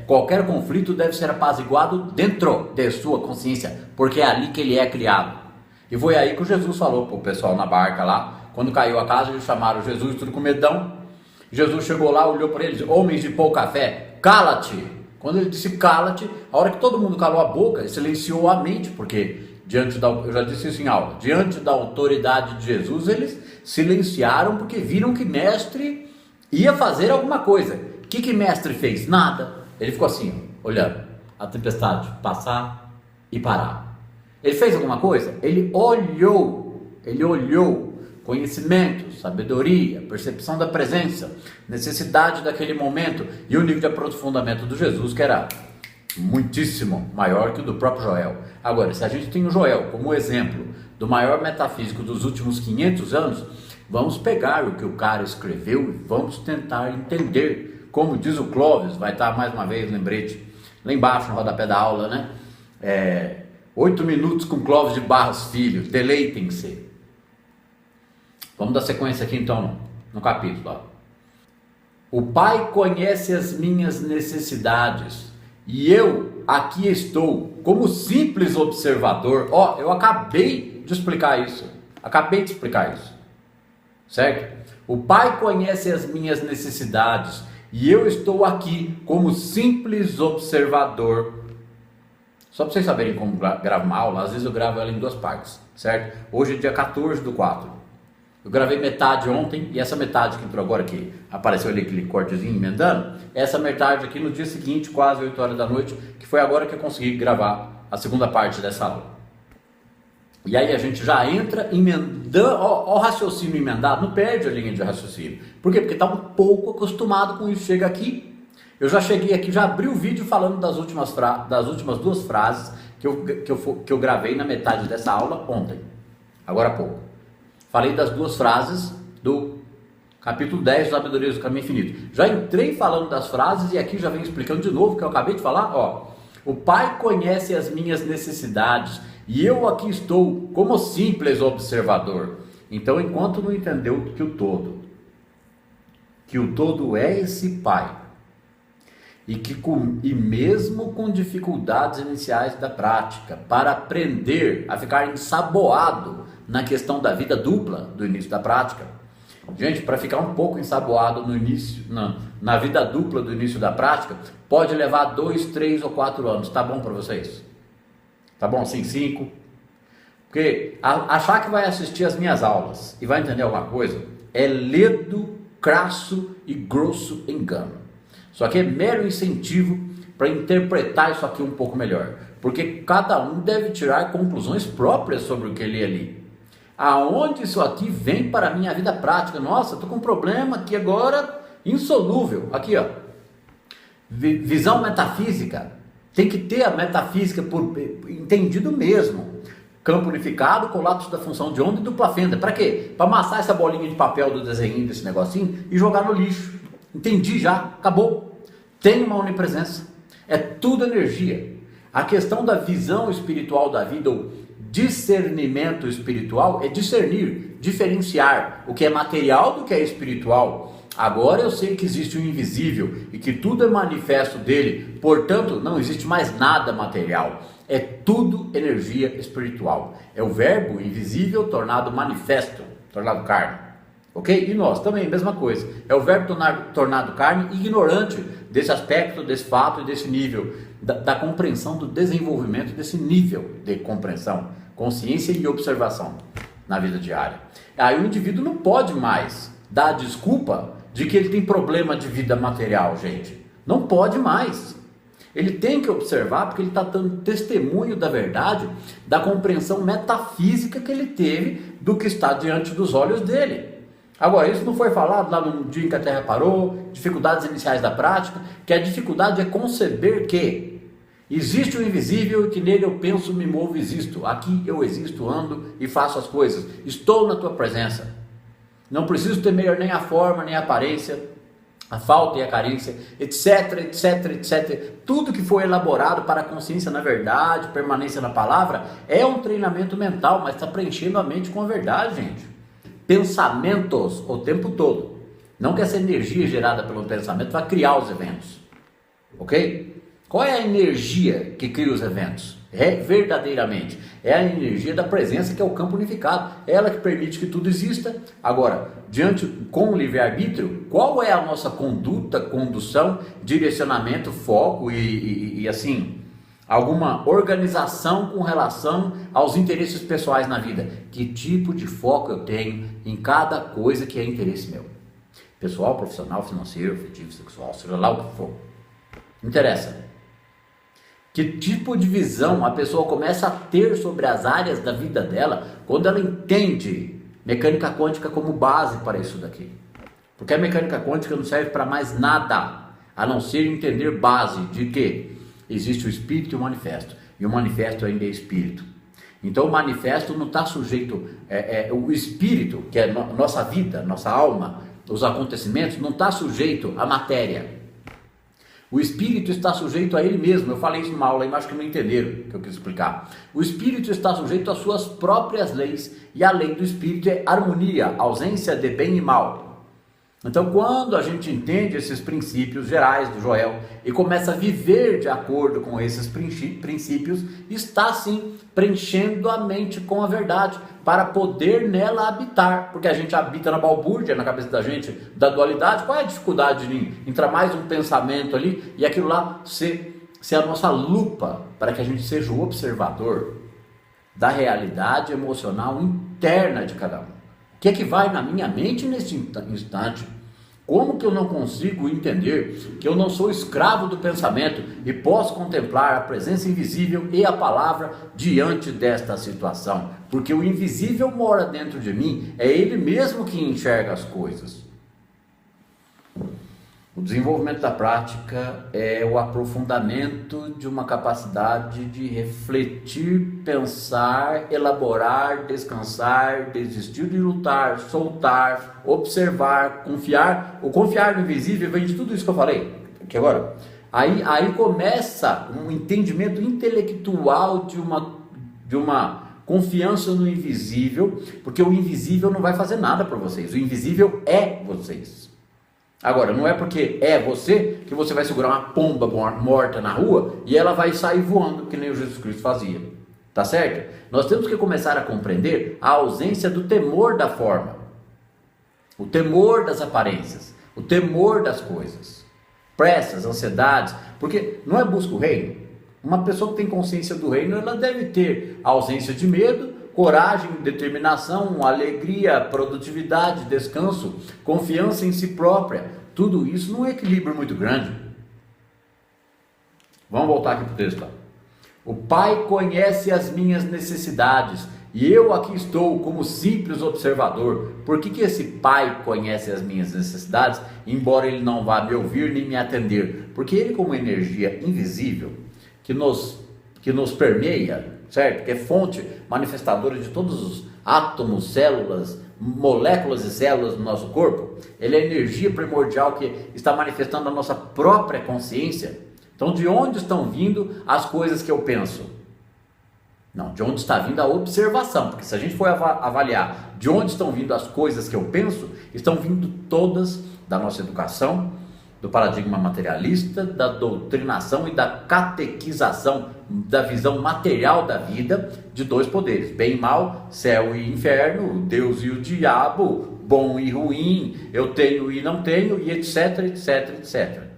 Qualquer conflito deve ser apaziguado dentro de sua consciência, porque é ali que ele é criado. E foi aí que o Jesus falou para o pessoal na barca lá, quando caiu a casa, eles chamaram Jesus, tudo com medão. Jesus chegou lá, olhou para eles, homens de pouca fé, cala-te. Quando ele disse cala-te, a hora que todo mundo calou a boca, silenciou a mente, porque eu já disse isso em aula, diante da autoridade de Jesus, eles silenciaram porque viram que mestre ia fazer alguma coisa. O que mestre fez? Nada. Ele ficou assim, olhando a tempestade passar e parar. Ele fez alguma coisa? Ele olhou, conhecimento, sabedoria, percepção da presença, necessidade daquele momento e o nível de aprofundamento do Jesus, que era muitíssimo maior que o do próprio Joel. Agora, se a gente tem o Joel como exemplo do maior metafísico dos últimos 500 anos, vamos pegar o que o cara escreveu e vamos tentar entender. Como diz o Clóvis, vai estar mais uma vez, lembrete, lá embaixo no rodapé da aula, né? 8 minutos com Clóvis de Barros Filho, deleitem-se. Vamos dar sequência aqui então no capítulo. Ó. O Pai conhece as minhas necessidades e eu aqui estou como simples observador. Eu acabei de explicar isso. Certo? O Pai conhece as minhas necessidades e eu estou aqui como simples observador. Só para vocês saberem como gravo uma aula, às vezes eu gravo ela em duas partes, certo? Hoje é dia 14/4. Eu gravei metade ontem e essa metade que entrou agora, que apareceu ali aquele cortezinho emendando, essa metade aqui no dia seguinte, quase 8 horas da noite, que foi agora que eu consegui gravar a segunda parte dessa aula. E aí a gente já entra emendando, ó, o raciocínio emendado, não perde a linha de raciocínio. Por quê? Porque está um pouco acostumado com isso. Chega aqui, eu já cheguei aqui, já abri o vídeo falando das últimas duas frases que eu gravei na metade dessa aula ontem, agora há pouco. Falei das duas frases do capítulo 10 do Sabedorias do Caminho Infinito. Já entrei falando das frases e aqui já venho explicando de novo o que eu acabei de falar. O Pai conhece as minhas necessidades e eu aqui estou como simples observador. Então, enquanto não entendeu que o todo é esse Pai, e mesmo com dificuldades iniciais da prática, para aprender a ficar ensaboado na questão da vida dupla do início da prática. Gente, para ficar um pouco ensaboado no início, na vida dupla do início da prática, pode levar 2, 3 ou 4 anos. Tá bom para vocês? Tá bom assim, 5? Porque achar que vai assistir as minhas aulas e vai entender alguma coisa é ledo, crasso e grosso engano. Só que é mero incentivo para interpretar isso aqui um pouco melhor. Porque cada um deve tirar conclusões próprias sobre o que lê ali. Aonde isso aqui vem para a minha vida prática? Nossa, estou com um problema aqui agora insolúvel. Aqui, ó. Visão metafísica. Tem que ter a metafísica por entendido mesmo. Campo unificado, colapso da função de onda e dupla fenda. Para quê? Para amassar essa bolinha de papel do desenho desse negocinho e jogar no lixo. Entendi já, acabou. Tem uma onipresença. É tudo energia. A questão da visão espiritual da vida, ou discernimento espiritual, é discernir, diferenciar o que é material do que é espiritual. Agora eu sei que existe o invisível e que tudo é manifesto dele, portanto não existe mais nada material. É tudo energia espiritual. É o verbo invisível tornado manifesto, tornado carne. Ok? E nós também, mesma coisa. É o verbo tornado carne, ignorante desse aspecto, desse fato e desse nível, da compreensão, do desenvolvimento desse nível de compreensão, consciência e observação na vida diária. Aí o indivíduo não pode mais dar a desculpa de que ele tem problema de vida material, gente. Não pode mais. Ele tem que observar porque ele está dando testemunho da verdade, da compreensão metafísica que ele teve do que está diante dos olhos dele. Agora, isso não foi falado lá no dia em que a Terra parou, dificuldades iniciais da prática, que a dificuldade é conceber que existe o invisível e que nele eu penso, me movo, existo. Aqui eu existo, ando e faço as coisas. Estou na tua presença. Não preciso temer nem a forma, nem a aparência, a falta e a carência, etc, etc, etc. Tudo que foi elaborado para a consciência na verdade, permanência na palavra, é um treinamento mental, mas está preenchendo a mente com a verdade, gente. Pensamentos o tempo todo. Não que essa energia gerada pelo pensamento vai criar os eventos. Ok? Qual é a energia que cria os eventos? Verdadeiramente. É a energia da presença, que é o campo unificado. É ela que permite que tudo exista. Agora, com o livre-arbítrio, qual é a nossa conduta, condução, direcionamento, foco e assim, alguma organização com relação aos interesses pessoais na vida? Que tipo de foco eu tenho em cada coisa que é interesse meu? Pessoal, profissional, financeiro, afetivo, sexual, seja lá o que for. Interessa. Que tipo de visão a pessoa começa a ter sobre as áreas da vida dela quando ela entende mecânica quântica como base para isso daqui? Porque a mecânica quântica não serve para mais nada, a não ser entender base de que existe o espírito e o manifesto. E o manifesto ainda é espírito. Então o manifesto não está sujeito, o espírito, que é nossa vida, nossa alma, os acontecimentos, não está sujeito à matéria. O espírito está sujeito a ele mesmo. Eu falei isso numa aula aí, mas acho que não entenderam o que eu quis explicar. O espírito está sujeito às suas próprias leis, e a lei do espírito é harmonia, ausência de bem e mal. Então, quando a gente entende esses princípios gerais do Joel e começa a viver de acordo com esses princípios, está sim preenchendo a mente com a verdade, para poder nela habitar, porque a gente habita na balbúrdia, na cabeça da gente, da dualidade. Qual é a dificuldade de entrar mais um pensamento ali e aquilo lá ser a nossa lupa, para que a gente seja o observador da realidade emocional interna de cada um? O que é que vai na minha mente neste instante? Como que eu não consigo entender que eu não sou escravo do pensamento e posso contemplar a presença invisível e a palavra diante desta situação? Porque o invisível mora dentro de mim, é ele mesmo que enxerga as coisas. O desenvolvimento da prática é o aprofundamento de uma capacidade de refletir, pensar, elaborar, descansar, desistir de lutar, soltar, observar, confiar. O confiar no invisível vem de tudo isso que eu falei aqui agora. Aí começa um entendimento intelectual de uma confiança no invisível, porque o invisível não vai fazer nada por vocês. O invisível é vocês. Agora, não é porque é você que você vai segurar uma pomba morta na rua e ela vai sair voando, que nem o Jesus Cristo fazia. Tá certo? Nós temos que começar a compreender a ausência do temor da forma, o temor das aparências, o temor das coisas, pressas, ansiedades, porque não é busca o reino. Uma pessoa que tem consciência do reino, ela deve ter a ausência de medo, coragem, determinação, alegria, produtividade, descanso, confiança em si própria. Tudo isso num equilíbrio muito grande. Vamos voltar aqui para o texto. O Pai conhece as minhas necessidades e eu aqui estou como simples observador. Por que esse Pai conhece as minhas necessidades, embora ele não vá me ouvir nem me atender? Porque ele, como energia invisível que nos permeia, certo? Que é fonte manifestadora de todos os átomos, células, moléculas e células do nosso corpo. Ele é a energia primordial que está manifestando a nossa própria consciência. Então, de onde estão vindo as coisas que eu penso? Não, de onde está vindo a observação, porque se a gente for avaliar de onde estão vindo as coisas que eu penso, estão vindo todas da nossa educação, do paradigma materialista, da doutrinação e da catequização da visão material da vida de dois poderes, bem e mal, céu e inferno, Deus e o diabo, bom e ruim, eu tenho e não tenho, e etc, etc, etc.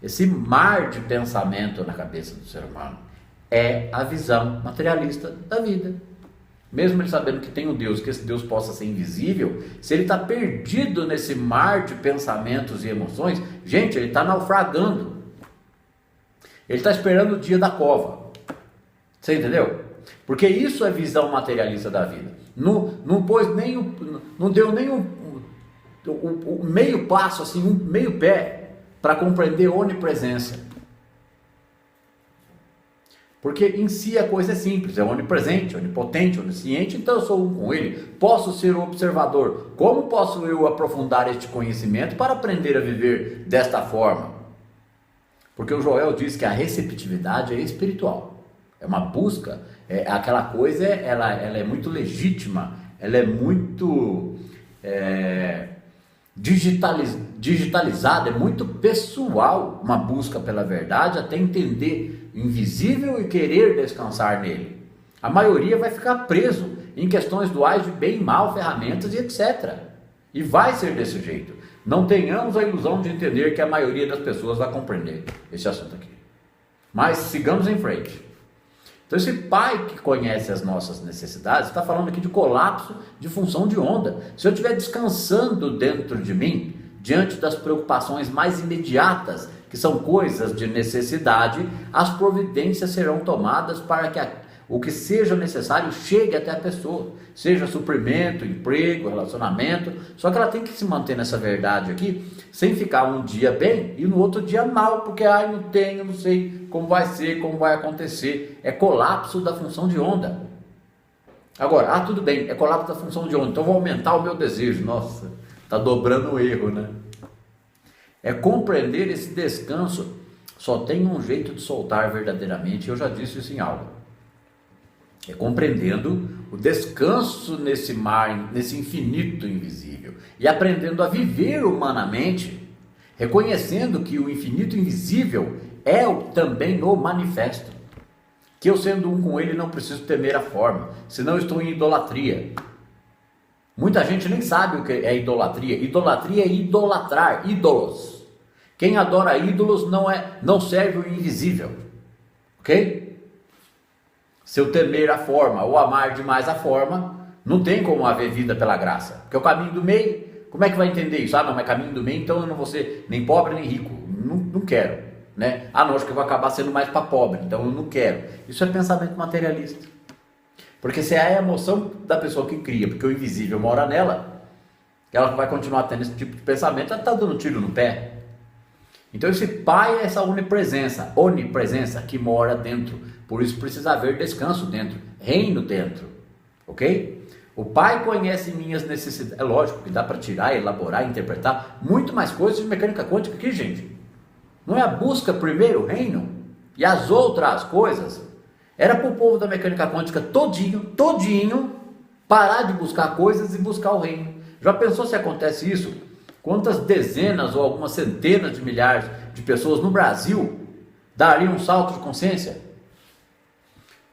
esse mar de pensamento na cabeça do ser humano, é a visão materialista da vida. Mesmo ele sabendo que tem um Deus, que esse Deus possa ser invisível, se ele está perdido nesse mar de pensamentos e emoções, gente, ele está naufragando. Ele está esperando o dia da cova. Você entendeu? Porque isso é visão materialista da vida. Não pôs nem não deu nem o meio passo, assim, um meio pé para compreender onipresença. Porque em si a coisa é simples, é onipresente, onipotente, onisciente, então eu sou um com ele, posso ser um observador. Como posso eu aprofundar este conhecimento para aprender a viver desta forma? Porque o Joel diz que a receptividade é espiritual, é uma busca, aquela coisa, ela é muito legítima, ela é muito digitalizada, é muito pessoal, uma busca pela verdade, até entender o invisível e querer descansar nele. A maioria vai ficar preso em questões duais de bem e mal, ferramentas e etc. E vai ser desse jeito. Não tenhamos a ilusão de entender que a maioria das pessoas vai compreender esse assunto aqui. Mas sigamos em frente. Então esse pai que conhece as nossas necessidades, está falando aqui de colapso de função de onda. Se eu estiver descansando dentro de mim, diante das preocupações mais imediatas, que são coisas de necessidade, as providências serão tomadas para que o que seja necessário chegue até a pessoa, seja suprimento, emprego, relacionamento, só que ela tem que se manter nessa verdade aqui, sem ficar um dia bem e no outro dia mal, porque não tenho, não sei como vai ser, como vai acontecer, é colapso da função de onda. Agora, tudo bem, é colapso da função de onda, então vou aumentar o meu desejo, nossa, está dobrando o erro, né? É compreender esse descanso, só tem um jeito de soltar verdadeiramente, eu já disse isso em aula. É compreendendo o descanso nesse mar, nesse infinito invisível. E aprendendo a viver humanamente, reconhecendo que o infinito invisível é também o manifesto. Que eu sendo um com ele não preciso temer a forma, senão estou em idolatria. Muita gente nem sabe o que é idolatria. Idolatria é idolatrar, ídolos. Quem adora ídolos não serve o invisível. Ok? Se eu temer a forma ou amar demais a forma, não tem como haver vida pela graça. Porque o caminho do meio, como é que vai entender isso? Não, mas caminho do meio, então eu não vou ser nem pobre nem rico. Não quero. Né? Não, acho que eu vou acabar sendo mais para pobre, então eu não quero. Isso é pensamento materialista. Porque se é a emoção da pessoa que cria, porque o invisível mora nela, ela vai continuar tendo esse tipo de pensamento, ela está dando tiro no pé. Então esse pai é essa onipresença que mora dentro. Por isso precisa haver descanso dentro, reino dentro, ok? O pai conhece minhas necessidades. É lógico que dá para tirar, elaborar, interpretar muito mais coisas de mecânica quântica aqui, gente. Não é a busca primeiro, o reino, e as outras coisas. Era para o povo da mecânica quântica todinho, parar de buscar coisas e buscar o reino. Já pensou se acontece isso? Quantas dezenas ou algumas centenas de milhares de pessoas no Brasil dariam um salto de consciência?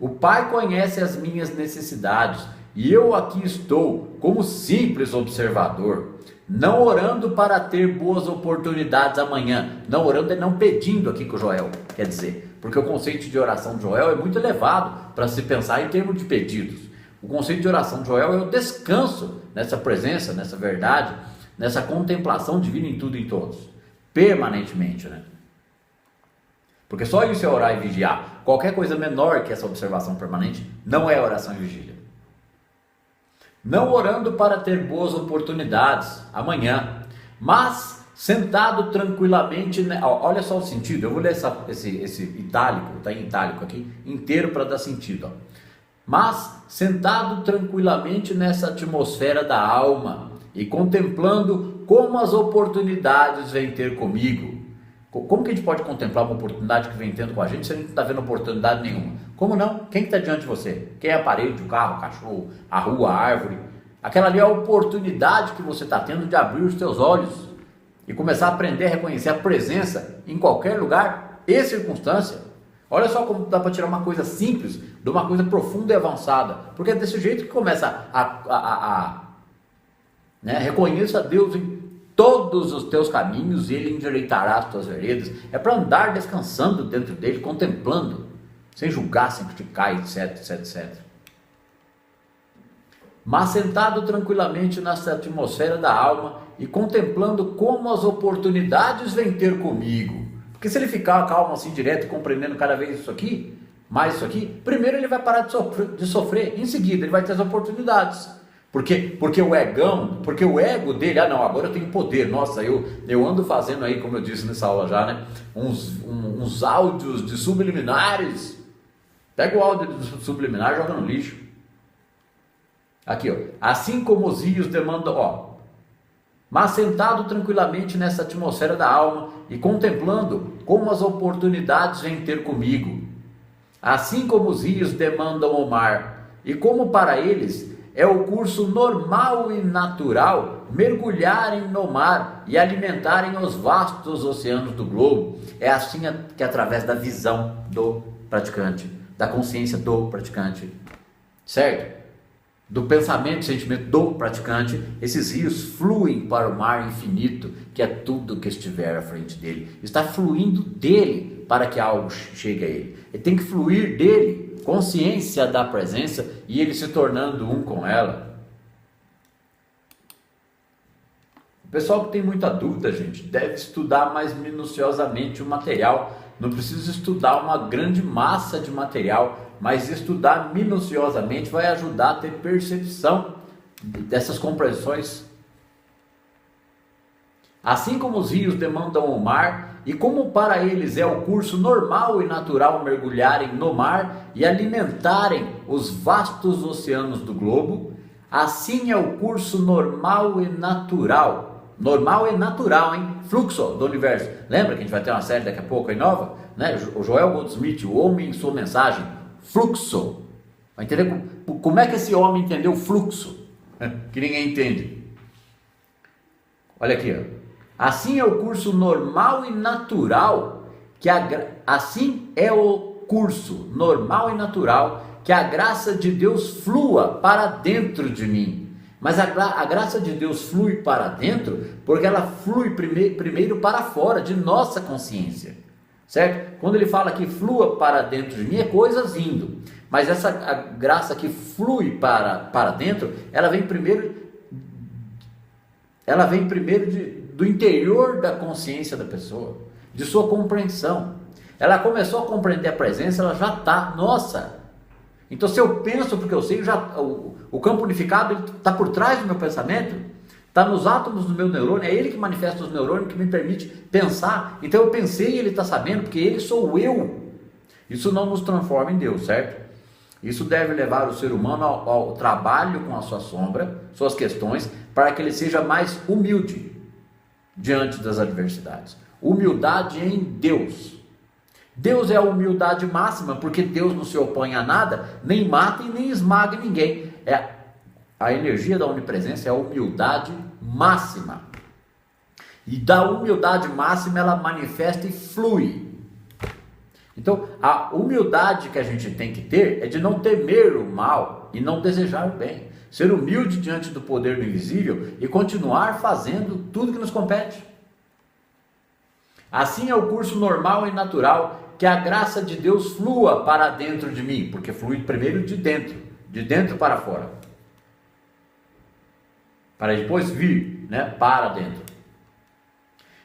O Pai conhece as minhas necessidades e eu aqui estou como simples observador, não orando para ter boas oportunidades amanhã, não orando é não pedindo aqui com o Joel, quer dizer, porque o conceito de oração de Joel é muito elevado para se pensar em termos de pedidos. O conceito de oração de Joel é o descanso nessa presença, nessa verdade, nessa contemplação divina em tudo e em todos, permanentemente, né? Porque só isso é orar e vigiar. Qualquer coisa menor que essa observação permanente não é oração e vigília. Não orando para ter boas oportunidades amanhã, mas sentado tranquilamente, olha só o sentido, eu vou ler esse itálico, está em itálico aqui, inteiro para dar sentido, mas sentado tranquilamente nessa atmosfera da alma e contemplando como as oportunidades vêm ter comigo. Como que a gente pode contemplar uma oportunidade que vem tendo com a gente se a gente não está vendo oportunidade nenhuma? Como não? Quem está diante de você? Quem é a parede, o carro, o cachorro, a rua, a árvore? Aquela ali é a oportunidade que você está tendo de abrir os teus olhos e começar a aprender a reconhecer a presença em qualquer lugar e circunstância. Olha só como dá para tirar uma coisa simples de uma coisa profunda e avançada. Porque é desse jeito que começa né? Reconheça a Deus em todos os teus caminhos e ele endireitará as tuas veredas. É para andar descansando dentro dele, contemplando, sem julgar, sem criticar, etc, etc, etc. Mas sentado tranquilamente nessa atmosfera da alma e contemplando como as oportunidades vêm ter comigo. Porque se ele ficar calmo assim direto e compreendendo cada vez isso aqui, mais isso aqui, primeiro ele vai parar de sofrer, em seguida ele vai ter as oportunidades. Porque o ego dele, não, agora eu tenho poder, nossa, eu ando fazendo aí, como eu disse nessa aula já, né, uns áudios de subliminares. Pega o áudio de subliminar e joga no lixo. Aqui, ó, assim como os rios demandam, ó, mas sentado tranquilamente nessa atmosfera da alma e contemplando como as oportunidades vêm ter comigo, assim como os rios demandam o mar, e como para eles é o curso normal e natural mergulharem no mar e alimentarem os vastos oceanos do globo, é assim que através da visão do praticante, da consciência do praticante, certo? Do pensamento e sentimento do praticante, esses rios fluem para o mar infinito, que é tudo que estiver à frente dele. Está fluindo dele para que algo chegue a ele. Ele tem que fluir dele, consciência da presença, e ele se tornando um com ela. O pessoal que tem muita dúvida, gente, deve estudar mais minuciosamente o material. Não precisa estudar uma grande massa de material, mas estudar minuciosamente vai ajudar a ter percepção dessas compreensões. Assim como os rios demandam o mar, e como para eles é o curso normal e natural mergulharem no mar e alimentarem os vastos oceanos do globo, assim é o curso normal e natural. Normal e natural, hein? Fluxo do universo. Lembra que a gente vai ter uma série daqui a pouco aí nova? Né? O Joel Goldsmith, o homem em sua mensagem. Fluxo. Vai entender como é que esse homem entendeu o fluxo? Que ninguém entende. Olha aqui, ó. Assim é o curso normal e natural, assim é o curso normal e natural que a graça de Deus flua para dentro de mim. Mas a graça de Deus flui para dentro porque ela flui primeiro para fora de nossa consciência, certo? Quando ele fala que flua para dentro de mim, é coisas vindo. Mas essa graça que flui para dentro, ela vem primeiro do interior da consciência da pessoa, de sua compreensão. Ela começou a compreender a presença, ela já está, nossa. Então se eu penso porque eu sei, o campo unificado está por trás do meu pensamento, está nos átomos do meu neurônio, é ele que manifesta os neurônios, que me permite pensar. Então eu pensei e ele está sabendo, porque ele sou eu. Isso não nos transforma em Deus, certo? Isso deve levar o ser humano ao trabalho com a sua sombra, suas questões, para que ele seja mais humilde diante das adversidades. Humildade em Deus. Deus é a humildade máxima, porque Deus não se opõe a nada, nem mata e nem esmaga ninguém. A energia da onipresença é a humildade máxima. E da humildade máxima ela manifesta e flui. Então, a humildade que a gente tem que ter é de não temer o mal e não desejar o bem. Ser humilde diante do poder do invisível e continuar fazendo tudo que nos compete. Assim é o curso normal e natural que a graça de Deus flua para dentro de mim, porque flui primeiro de dentro para fora, para depois vir, né, para dentro.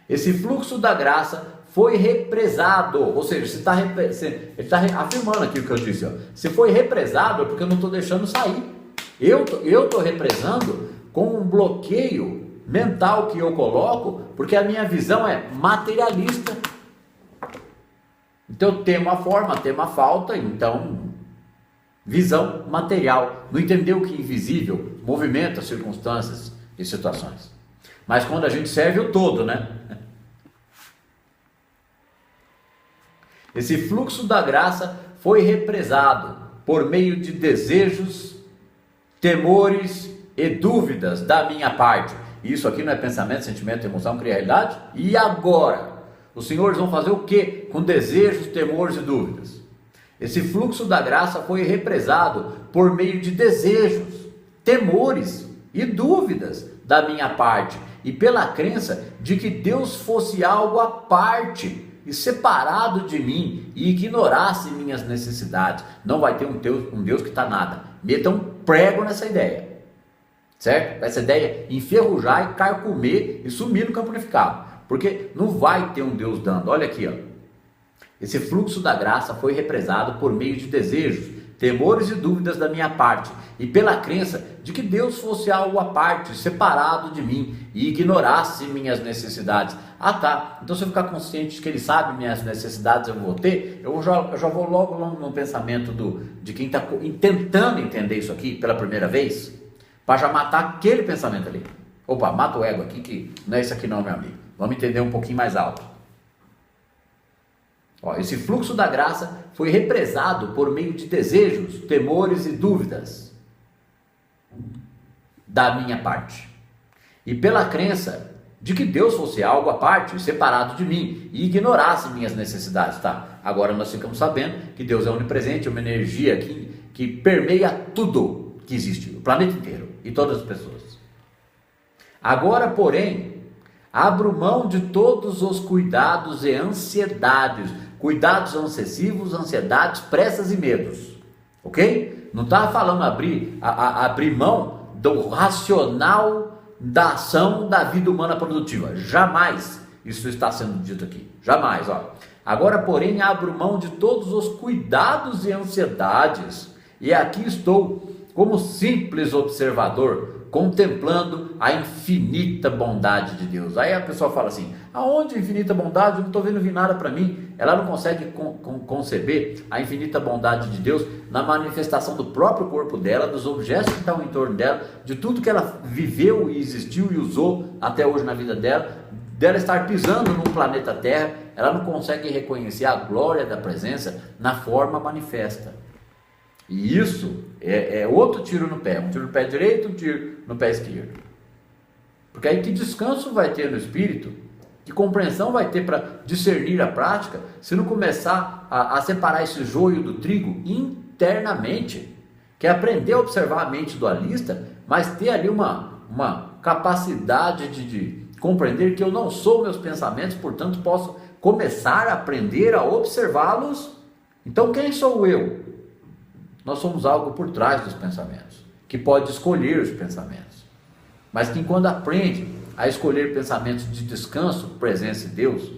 Esse fluxo da graça foi represado, ou seja, ele está afirmando aqui o que eu disse, ó. Se foi represado é porque eu não estou deixando sair. Eu estou represando com um bloqueio mental que eu coloco, porque a minha visão é materialista. Então eu temo a forma, temo a falta, então visão material, não entendeu que invisível movimenta circunstâncias e situações. Mas quando a gente serve o todo, né? Esse fluxo da graça foi represado por meio de desejos, temores e dúvidas da minha parte. Isso aqui não é pensamento, sentimento, emoção, cria realidade? E agora? Os senhores vão fazer o que com desejos, temores e dúvidas? Esse fluxo da graça foi represado por meio de desejos, temores e dúvidas da minha parte. e pela crença de que Deus fosse algo à parte e separado de mim e ignorasse minhas necessidades. Não vai ter um Deus que está nada. Meta um prego nessa ideia, certo? Essa ideia enferrujar e carcomer e sumir no campo unificado, porque não vai ter um Deus dando. Olha aqui, ó. Esse fluxo da graça foi represado por meio de desejos, temores e dúvidas da minha parte, e pela crença de que Deus fosse algo à parte, separado de mim, e ignorasse minhas necessidades. Ah tá, então se eu ficar consciente de que Ele sabe minhas necessidades, eu vou ter, eu já vou logo no pensamento de quem está tentando entender isso aqui pela primeira vez, para já matar aquele pensamento ali. Opa, mata o ego aqui, que não é isso aqui não, meu amigo. Vamos entender um pouquinho mais alto. Ó, esse fluxo da graça foi represado por meio de desejos, temores e dúvidas da minha parte, e pela crença de que Deus fosse algo à parte, separado de mim, e ignorasse minhas necessidades. Tá? Agora nós ficamos sabendo que Deus é onipresente, é uma energia que permeia tudo que existe, o planeta inteiro e todas as pessoas. Agora, porém, abro mão de todos os cuidados e ansiedades, cuidados excessivos, ansiedades, pressas e medos, ok? Não está falando abrir mão do racional da ação da vida humana produtiva, jamais isso está sendo dito aqui, jamais, ó. Agora, porém, abro mão de todos os cuidados e ansiedades, e aqui estou como simples observador, contemplando a infinita bondade de Deus. Aí a pessoa fala assim, aonde a infinita bondade? Eu não estou vendo vir nada para mim. Ela não consegue conceber a infinita bondade de Deus na manifestação do próprio corpo dela, dos objetos que estão em torno dela, de tudo que ela viveu e existiu e usou até hoje na vida dela estar pisando no planeta Terra. Ela não consegue reconhecer a glória da presença na forma manifesta. E isso é outro tiro no pé, um tiro no pé direito, um tiro no pé esquerdo. Porque aí que descanso vai ter no espírito, que compreensão vai ter para discernir a prática, se não começar a separar esse joio do trigo internamente, que é aprender a observar a mente dualista, mas ter ali uma capacidade de compreender que eu não sou meus pensamentos, portanto posso começar a aprender a observá-los. Então quem sou eu? Nós somos algo por trás dos pensamentos, que pode escolher os pensamentos, mas que quando aprende a escolher pensamentos de descanso, presença em Deus,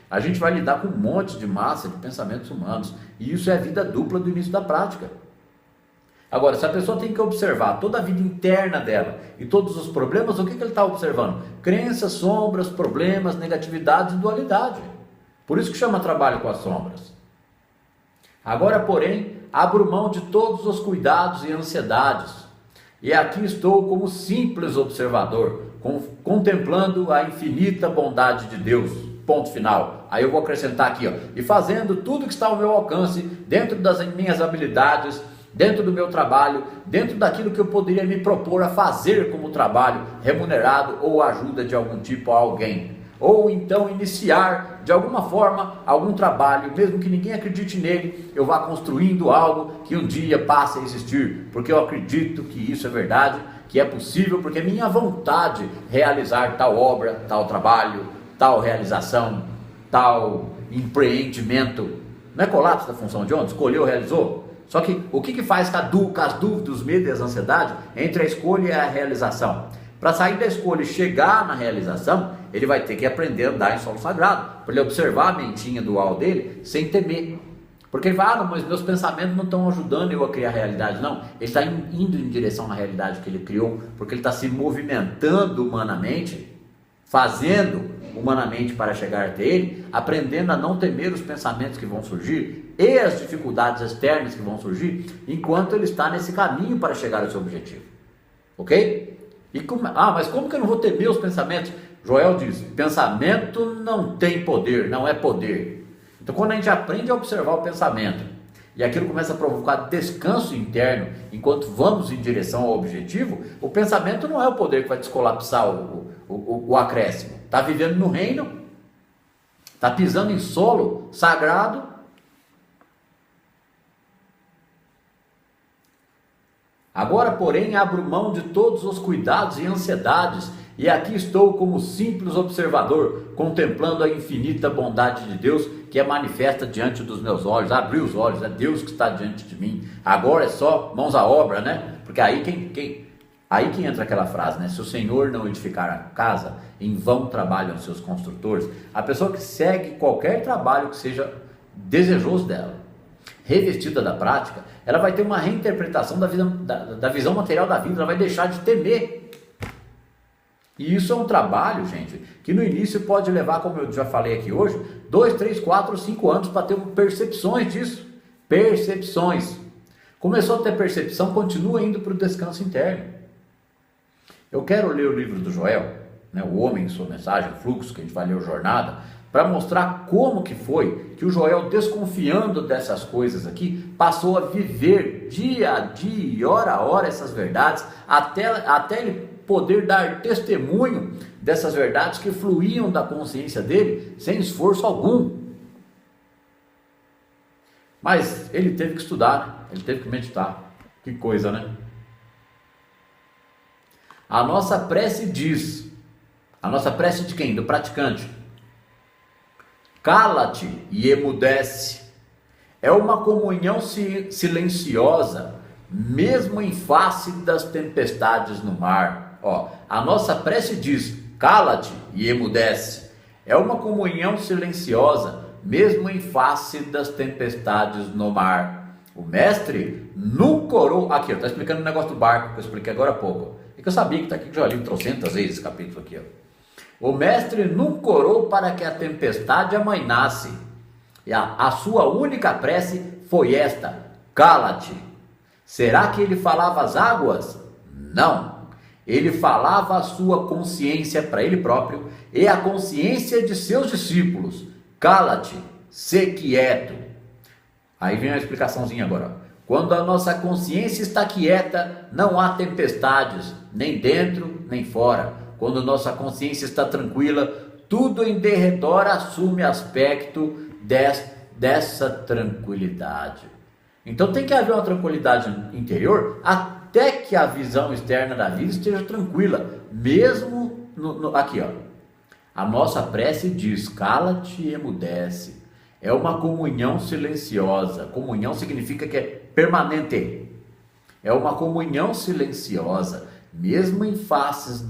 a gente vai lidar com um monte de massa de pensamentos humanos, e isso é a vida dupla do início da prática. Agora, se a pessoa tem que observar toda a vida interna dela e todos os problemas, o que ele está observando? Crenças, sombras, problemas, negatividades e dualidade. Por isso que chama trabalho com as sombras. Agora, porém, abro mão de todos os cuidados e ansiedades, e aqui estou como simples observador, contemplando a infinita bondade de Deus. Ponto final. Aí eu vou acrescentar aqui, ó, e fazendo tudo que está ao meu alcance, dentro das minhas habilidades, dentro do meu trabalho, dentro daquilo que eu poderia me propor a fazer como trabalho, remunerado ou ajuda de algum tipo a alguém. Ou então iniciar de alguma forma algum trabalho, mesmo que ninguém acredite nele, eu vá construindo algo que um dia passe a existir, porque eu acredito que isso é verdade, que é possível, porque é minha vontade realizar tal obra, tal trabalho, tal realização, tal empreendimento. Não é colapso da função de ontem? Escolheu, realizou? Só que o que faz com as dúvidas, os medos e as ansiedades entre a escolha e a realização? Para sair da escolha e chegar na realização, ele vai ter que aprender a andar em solo sagrado, para ele observar a mentinha dual dele sem temer. Porque ele vai, não, mas meus pensamentos não estão ajudando eu a criar a realidade. Não, ele está indo em direção à realidade que ele criou, porque ele está se movimentando humanamente, fazendo humanamente para chegar até ele, aprendendo a não temer os pensamentos que vão surgir e as dificuldades externas que vão surgir, enquanto ele está nesse caminho para chegar ao seu objetivo. Ok? Mas como que eu não vou temer os pensamentos? Joel diz, pensamento não tem poder, não é poder. Então quando a gente aprende a observar o pensamento, e aquilo começa a provocar descanso interno, enquanto vamos em direção ao objetivo, o pensamento não é o poder que vai descolapsar o acréscimo. Está vivendo no reino, está pisando em solo sagrado. Agora, porém, abro mão de todos os cuidados e ansiedades, E aqui estou como simples observador, contemplando a infinita bondade de Deus que é manifesta diante dos meus olhos. Abri os olhos, é Deus que está diante de mim. Agora é só mãos à obra, né? Porque aí aí que entra aquela frase, né? Se o Senhor não edificar a casa, em vão trabalham seus construtores. A pessoa que segue qualquer trabalho que seja desejoso dela, revestida da prática, ela vai ter uma reinterpretação da visão material da vida, ela vai deixar de temer. E isso é um trabalho, gente, que no início pode levar, como eu já falei aqui hoje, 2, 3, 4, 5 anos para ter percepções disso. Percepções. Começou a ter percepção, continua indo para o descanso interno. Eu quero ler o livro do Joel, né, O Homem e Sua Mensagem, Fluxo, que a gente vai ler o Jornada, para mostrar como que foi que o Joel, desconfiando dessas coisas aqui, passou a viver dia a dia, hora a hora essas verdades, até ele poder dar testemunho dessas verdades que fluíam da consciência dele sem esforço algum. Mas ele teve que estudar, né? Ele teve que meditar. Que coisa, né? A nossa prece diz, a nossa prece de quem? Do praticante. Cala-te e emudece. É uma comunhão silenciosa, mesmo em face das tempestades no mar. Ó, a nossa prece diz, cala-te e emudece. É uma comunhão silenciosa, mesmo em face das tempestades no mar. O mestre nunca orou. Aqui, eu estou explicando o negócio do barco, que eu expliquei agora há pouco. É que eu sabia que está aqui, que eu já li trocentas vezes esse capítulo aqui. Ó. O mestre nunca orou para que a tempestade amainasse. E a sua única prece foi esta: cala-te. Será que ele falava às águas? Não. Ele falava a sua consciência para ele próprio e a consciência de seus discípulos. Cala-te, sê quieto. Aí vem a explicaçãozinha agora. Quando a nossa consciência está quieta, não há tempestades, nem dentro, nem fora. Quando nossa consciência está tranquila, tudo em derredor assume aspecto dessa tranquilidade. Então tem que haver uma tranquilidade interior até que a visão externa da vida esteja tranquila. Mesmo aqui, ó. A nossa prece diz, cala-te e emudece. É uma comunhão silenciosa. Comunhão significa que é permanente. É uma comunhão silenciosa, mesmo em faces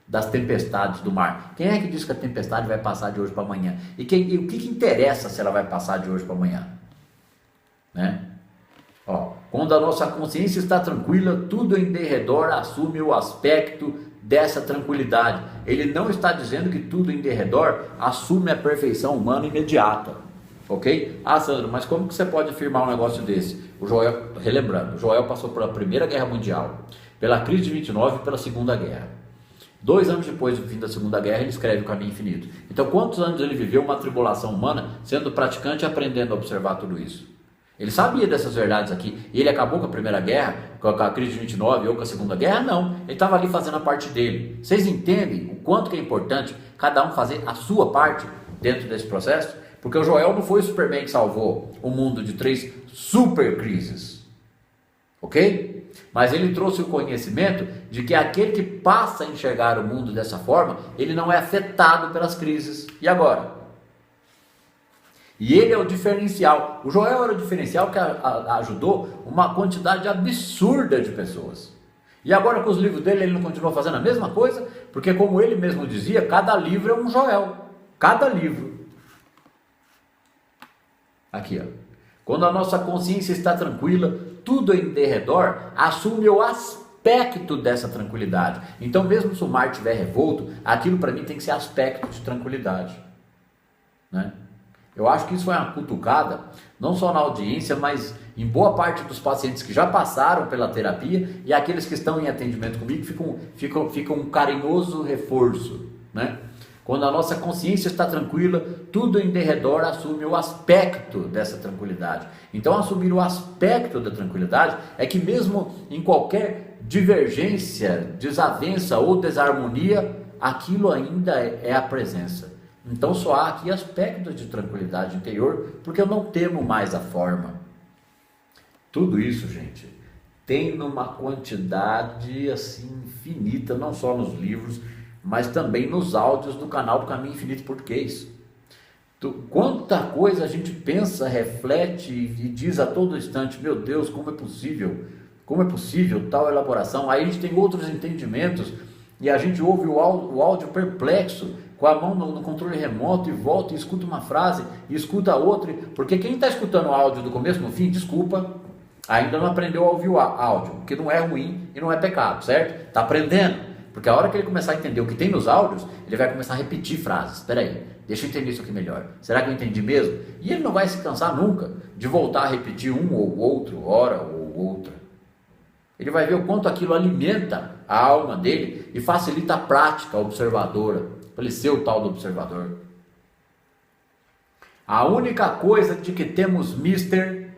das tempestades do mar. Quem é que diz que a tempestade vai passar de hoje para amanhã? E o que interessa se ela vai passar de hoje para amanhã? Né? Ó, quando a nossa consciência está tranquila, tudo em derredor assume o aspecto dessa tranquilidade. Ele não está dizendo que tudo em derredor assume a perfeição humana imediata. Ok? Ah, Sandro, mas como que você pode afirmar um negócio desse? O Joel, relembrando, o Joel passou pela Primeira Guerra Mundial, pela crise de 29 e pela Segunda Guerra. 2 anos depois do fim da Segunda Guerra, ele escreve o Caminho Infinito. Então, quantos anos ele viveu uma tribulação humana, sendo praticante e aprendendo a observar tudo isso? Ele sabia dessas verdades aqui. E ele acabou com a Primeira Guerra, com a crise de 29 ou com a Segunda Guerra? Não. Ele estava ali fazendo a parte dele. Vocês entendem o quanto que é importante cada um fazer a sua parte dentro desse processo? Porque o Joel não foi o Superman que salvou o mundo de 3 super crises. Ok? Mas ele trouxe o conhecimento de que aquele que passa a enxergar o mundo dessa forma, ele não é afetado pelas crises. E agora? E ele é o diferencial. O Joel era o diferencial que ajudou uma quantidade absurda de pessoas. E agora com os livros dele, ele não continua fazendo a mesma coisa? Porque como ele mesmo dizia, cada livro é um Joel. Cada livro. Aqui, ó. Quando a nossa consciência está tranquila, tudo em derredor assume o aspecto dessa tranquilidade. Então mesmo se o mar estiver revolto, aquilo para mim tem que ser aspecto de tranquilidade. Né? Eu acho que isso foi uma cutucada, não só na audiência, mas em boa parte dos pacientes que já passaram pela terapia e aqueles que estão em atendimento comigo, fica um carinhoso reforço, né? Quando a nossa consciência está tranquila, tudo em derredor assume o aspecto dessa tranquilidade. Então, assumir o aspecto da tranquilidade é que mesmo em qualquer divergência, desavença ou desarmonia, aquilo ainda é a presença. Então só há aqui aspectos de tranquilidade interior, porque eu não temo mais a forma. Tudo isso, gente, tem numa quantidade assim infinita, não só nos livros, mas também nos áudios do canal do Caminho Infinito Português. Quanta coisa a gente pensa, reflete e diz a todo instante: meu Deus, como é possível tal elaboração? Aí a gente tem outros entendimentos e a gente ouve o áudio perplexo, com a mão no controle remoto, e volta e escuta uma frase e escuta outra, porque quem está escutando o áudio do começo no fim, desculpa, ainda não aprendeu a ouvir o áudio, porque não é ruim e não é pecado, certo? Está aprendendo. Porque a hora que ele começar a entender o que tem nos áudios, ele vai começar a repetir frases. Espera aí, deixa eu entender isso aqui melhor. Será que eu entendi mesmo? E ele não vai se cansar nunca de voltar a repetir um ou outro, hora ou outra. Ele vai ver o quanto aquilo alimenta a alma dele e facilita a prática observadora, para ele ser o tal do observador. A única coisa de que temos mister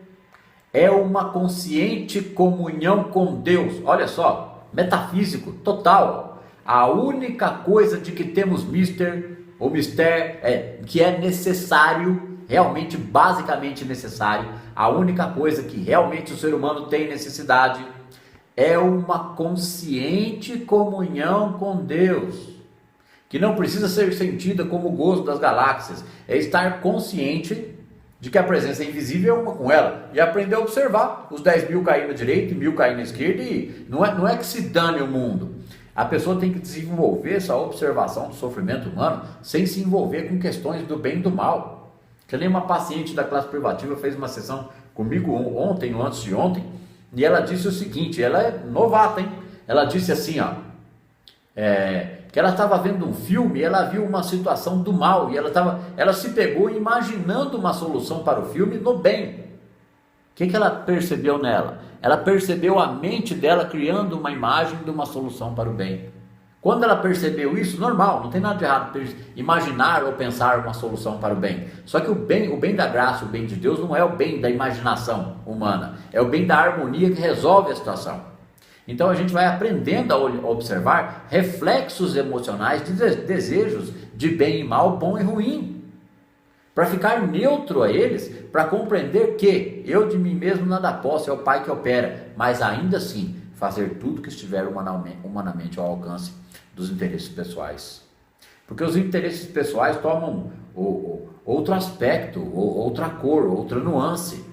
é uma consciente comunhão com Deus. Olha só, metafísico, total. A única coisa de que temos que é necessário, realmente, basicamente necessário, a única coisa que realmente o ser humano tem necessidade é uma consciente comunhão com Deus, que não precisa ser sentida como o gozo das galáxias, é estar consciente de que a presença é invisível é uma com ela, e aprender a observar os 10.000 caindo na direita e 1.000 caindo na esquerda, e não é que se dane o mundo. A pessoa tem que desenvolver essa observação do sofrimento humano sem se envolver com questões do bem e do mal. Que nem uma paciente da classe privativa fez uma sessão comigo ontem ou antes de ontem, e ela disse o seguinte, ela é novata, hein? Ela disse assim, ó, que ela estava vendo um filme e ela viu uma situação do mal, e ela se pegou imaginando uma solução para o filme no bem. O que ela percebeu nela? Ela percebeu a mente dela criando uma imagem de uma solução para o bem. Quando ela percebeu isso, normal, não tem nada de errado imaginar ou pensar uma solução para o bem. Só que o bem da graça, o bem de Deus, não é o bem da imaginação humana, é o bem da harmonia que resolve a situação. Então a gente vai aprendendo a observar reflexos emocionais de desejos de bem e mal, bom e ruim, para ficar neutro a eles, para compreender que eu de mim mesmo nada posso, é o Pai que opera, mas ainda assim fazer tudo que estiver humanamente ao alcance dos interesses pessoais. Porque os interesses pessoais tomam outro aspecto, outra cor, outra nuance.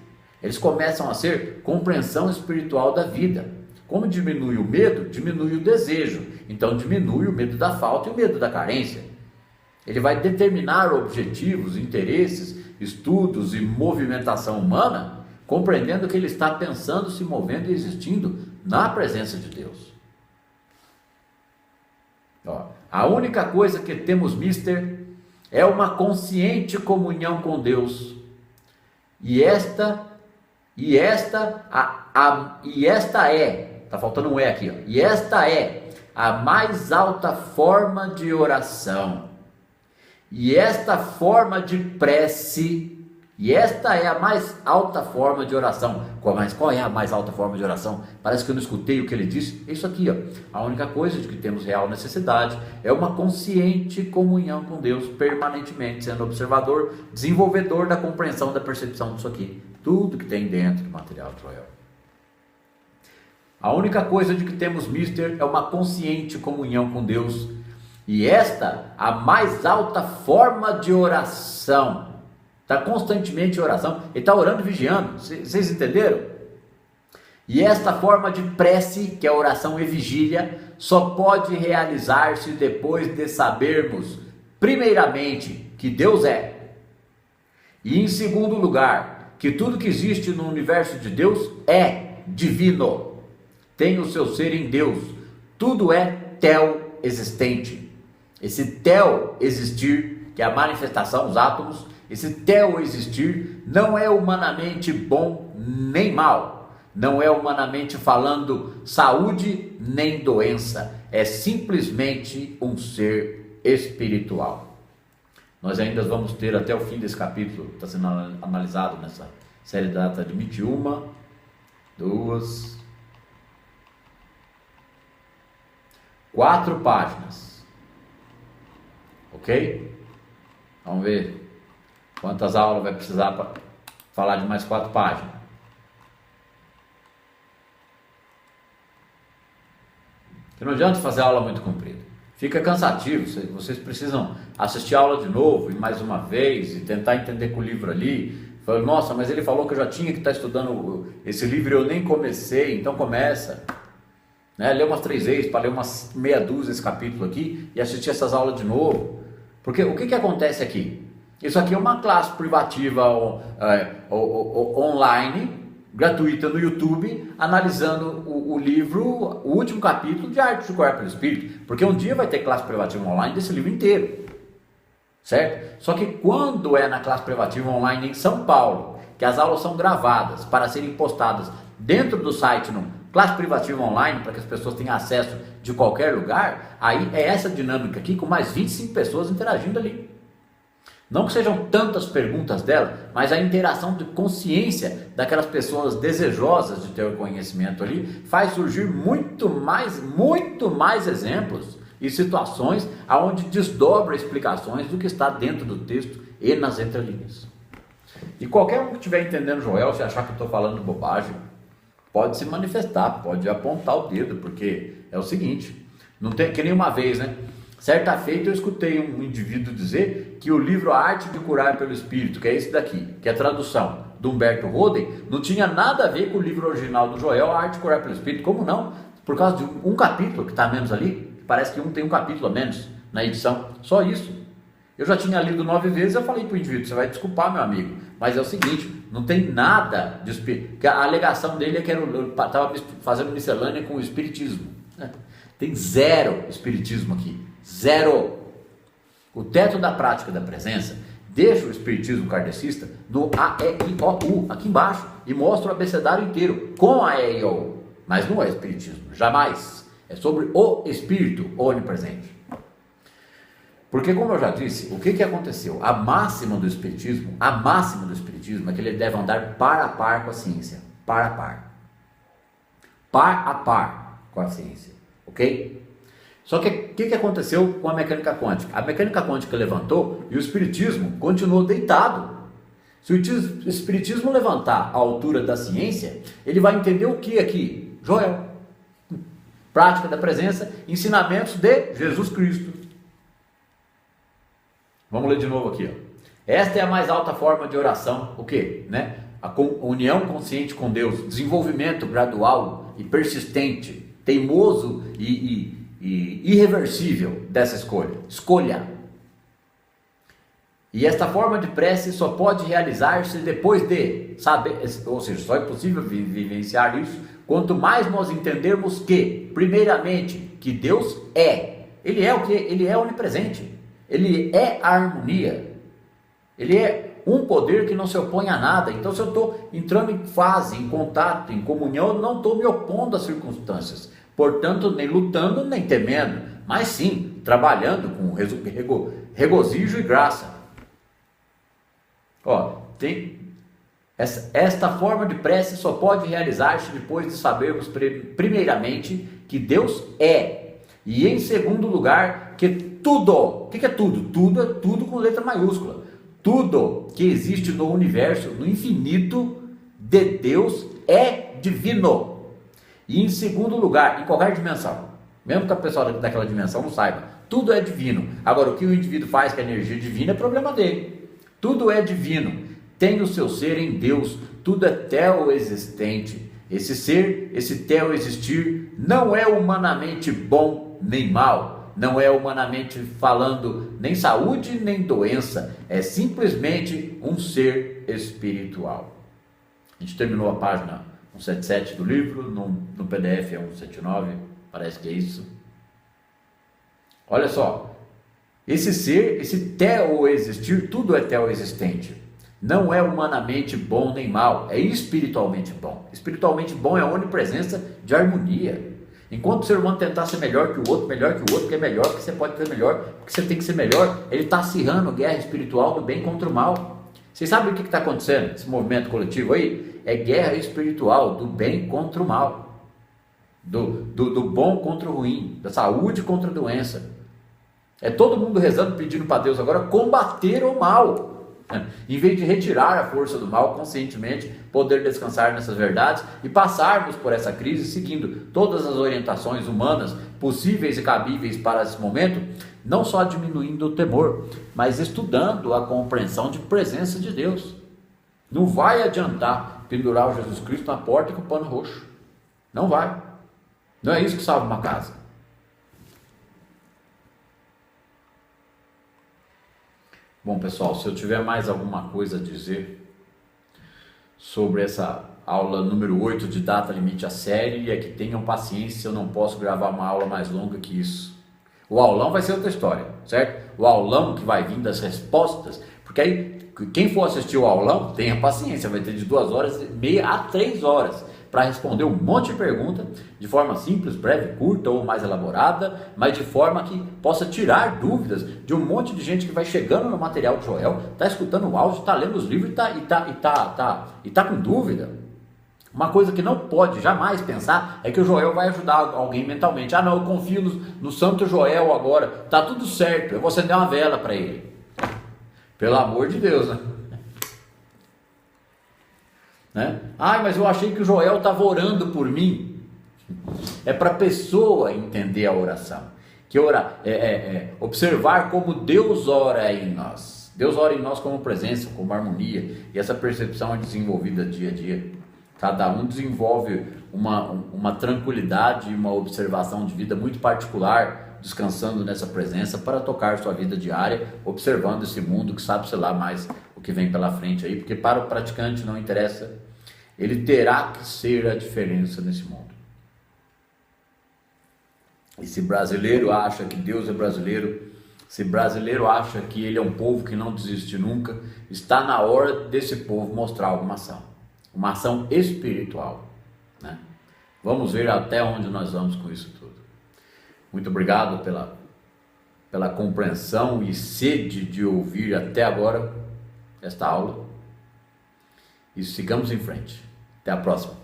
Eles começam a ser compreensão espiritual da vida. Como diminui o medo, diminui o desejo. Então diminui o medo da falta e o medo da carência. Ele vai determinar objetivos, interesses, estudos e movimentação humana, compreendendo que ele está pensando, se movendo e existindo na presença de Deus. A única coisa que temos mister é uma consciente comunhão com Deus. E esta é, tá faltando um E aqui, ó. E esta é a mais alta forma de oração. E esta forma de prece, e esta é a mais alta forma de oração. Mas qual é a mais alta forma de oração? Parece que eu não escutei o que ele disse. É isso aqui, ó. A única coisa de que temos real necessidade é uma consciente comunhão com Deus, permanentemente sendo observador, desenvolvedor da compreensão, da percepção disso aqui. Tudo que tem dentro do material de Joel. A única coisa de que temos mister é uma consciente comunhão com Deus. E esta, a mais alta forma de oração. Está constantemente em oração. Ele está orando e vigiando. Vocês entenderam? E esta forma de prece, que é oração e vigília, só pode realizar-se depois de sabermos, primeiramente, que Deus é. E em segundo lugar, que tudo que existe no universo de Deus é divino. Tem o seu ser em Deus. Tudo é tel-existente. Esse tel-existir, que é a manifestação dos átomos, esse tel-existir não é humanamente bom nem mal, não é humanamente falando saúde nem doença, é simplesmente um ser espiritual. Nós ainda vamos ter até o fim desse capítulo, está sendo analisado nessa série de data limite, 1, 2, 4 páginas. Ok? Vamos ver quantas aulas vai precisar para falar de mais 4 páginas. Que não adianta fazer aula muito comprida. Fica cansativo, vocês precisam assistir a aula de novo e mais uma vez e tentar entender com o livro ali. Fala, nossa, mas ele falou que eu já tinha que estar estudando esse livro e eu nem comecei, então começa. Né? Lê umas 3 vezes, para ler umas meia dúzia esse capítulo aqui e assistir essas aulas de novo. Porque o que acontece aqui? Isso aqui é uma classe privativa online, gratuita no YouTube, analisando o livro, o último capítulo de Arte de Curar pelo Espírito, porque um dia vai ter classe privativa online desse livro inteiro, certo? Só que quando é na classe privativa online em São Paulo, que as aulas são gravadas para serem postadas dentro do site no classe privativa online, para que as pessoas tenham acesso de qualquer lugar, aí é essa dinâmica aqui, com mais 25 pessoas interagindo ali. Não que sejam tantas perguntas dela, mas a interação de consciência daquelas pessoas desejosas de ter o conhecimento ali faz surgir muito mais exemplos e situações aonde desdobra explicações do que está dentro do texto e nas entrelinhas. E qualquer um que estiver entendendo Joel, se achar que eu estou falando bobagem, pode se manifestar, pode apontar o dedo, porque é o seguinte, não tem que nem uma vez, né? Certa feita eu escutei um indivíduo dizer que o livro A Arte de Curar pelo Espírito, que é esse daqui, que é a tradução do Humberto Roden, não tinha nada a ver com o livro original do Joel, A Arte de Curar pelo Espírito. Como não? Por causa de um capítulo que está menos ali, parece que um tem um capítulo a menos na edição, só isso. Eu já tinha lido 9 vezes, eu falei para o indivíduo, você vai desculpar, meu amigo, mas é o seguinte, não tem nada de espírito, a alegação dele é que eu estava fazendo miscelânea com o espiritismo. Tem zero espiritismo aqui. Zero. O teto da prática da presença deixa o espiritismo kardecista no A, E, I, O, U, aqui embaixo, e mostra o abecedário inteiro com A, E, I, O, U. Mas não é espiritismo, jamais. É sobre o espírito onipresente. Porque, como eu já disse, o que aconteceu? A máxima do espiritismo é que ele deve andar par a par com a ciência. Par a par. Par a par com a ciência. Ok? Só que o que aconteceu com a mecânica quântica? A mecânica quântica levantou e o espiritismo continuou deitado. Se o espiritismo levantar a altura da ciência, ele vai entender o que aqui? Joel. Prática da presença, ensinamentos de Jesus Cristo. Vamos ler de novo aqui. Ó. Esta é a mais alta forma de oração. O quê? Né? A união consciente com Deus. Desenvolvimento gradual e persistente. Teimoso e irreversível dessa escolha. Escolha. E esta forma de prece só pode realizar-se depois de saber, ou seja, só é possível vivenciar isso quanto mais nós entendermos que, primeiramente, que Deus é. Ele é o que? Ele é onipresente. Ele é a harmonia. Ele é um poder que não se opõe a nada. Então, se eu estou entrando em fase, em contato, em comunhão, eu não estou me opondo às circunstâncias. Portanto, nem lutando, nem temendo, mas sim, trabalhando com regozijo e graça. Ó, esta forma de prece só pode realizar-se depois de sabermos primeiramente que Deus é. E em segundo lugar, que tudo, o que é tudo? Tudo é tudo com letra maiúscula. Tudo que existe no universo, no infinito de Deus é divino. E em segundo lugar, em qualquer dimensão, mesmo que a pessoa daquela dimensão não saiba, tudo é divino. Agora, o que o indivíduo faz com a energia divina é problema dele. Tudo é divino, tem o seu ser em Deus, tudo é teo-existente. Esse ser, esse teo-existir, não é humanamente bom nem mal, não é humanamente falando nem saúde nem doença, é simplesmente um ser espiritual. A gente terminou a página 177 do livro, no PDF é 179, parece que é isso. Olha só, esse ser, esse teo-existir, tudo é teo-existente. Não é humanamente bom nem mal, é espiritualmente bom. Espiritualmente bom é a onipresença de harmonia. Enquanto o ser humano tentar ser melhor que o outro, que é melhor, que você pode ser melhor, que você tem que ser melhor, ele está acirrando guerra espiritual do bem contra o mal. Vocês sabem o que está acontecendo, esse movimento coletivo aí? É guerra espiritual do bem contra o mal, do bom contra o ruim, da saúde contra a doença. É todo mundo rezando, pedindo para Deus agora combater o mal. Em vez de retirar a força do mal conscientemente, poder descansar nessas verdades e passarmos por essa crise seguindo todas as orientações humanas possíveis e cabíveis para esse momento, não só diminuindo o temor, mas estudando a compreensão de presença de Deus. Não vai adiantar pendurar o Jesus Cristo na porta com o pano roxo. Não vai. Não é isso que salva uma casa. Bom, pessoal, se eu tiver mais alguma coisa a dizer sobre essa aula número 8 de data limite à série, é que tenham paciência, eu não posso gravar uma aula mais longa que isso. O aulão vai ser outra história, certo? O aulão que vai vir das respostas, porque aí quem for assistir o aulão, tenha paciência, vai ter de 2h30 a 3 horas para responder um monte de pergunta de forma simples, breve, curta ou mais elaborada, mas de forma que possa tirar dúvidas de um monte de gente que vai chegando no material do Joel, está escutando o áudio, está lendo os livros e tá com dúvida. Uma coisa que não pode jamais pensar é que o Joel vai ajudar alguém mentalmente. Ah não, eu confio no santo Joel agora, tá tudo certo, eu vou acender uma vela para ele. Pelo amor de Deus, né? Ah, mas eu achei que o Joel estava orando por mim. É para a pessoa entender a oração, que observar como Deus ora em nós. Deus ora em nós como presença, como harmonia, e essa percepção é desenvolvida dia a dia. Cada um desenvolve uma tranquilidade e uma observação de vida muito particular, descansando nessa presença para tocar sua vida diária, observando esse mundo que sabe-se lá mais o que vem pela frente aí, porque para o praticante não interessa, ele terá que ser a diferença nesse mundo. E se brasileiro acha que Deus é brasileiro, se brasileiro acha que ele é um povo que não desiste nunca, está na hora desse povo mostrar alguma ação, uma ação espiritual, né? Vamos ver até onde nós vamos com isso tudo. Muito obrigado pela compreensão e sede de ouvir até agora esta aula. E sigamos em frente. Até a próxima.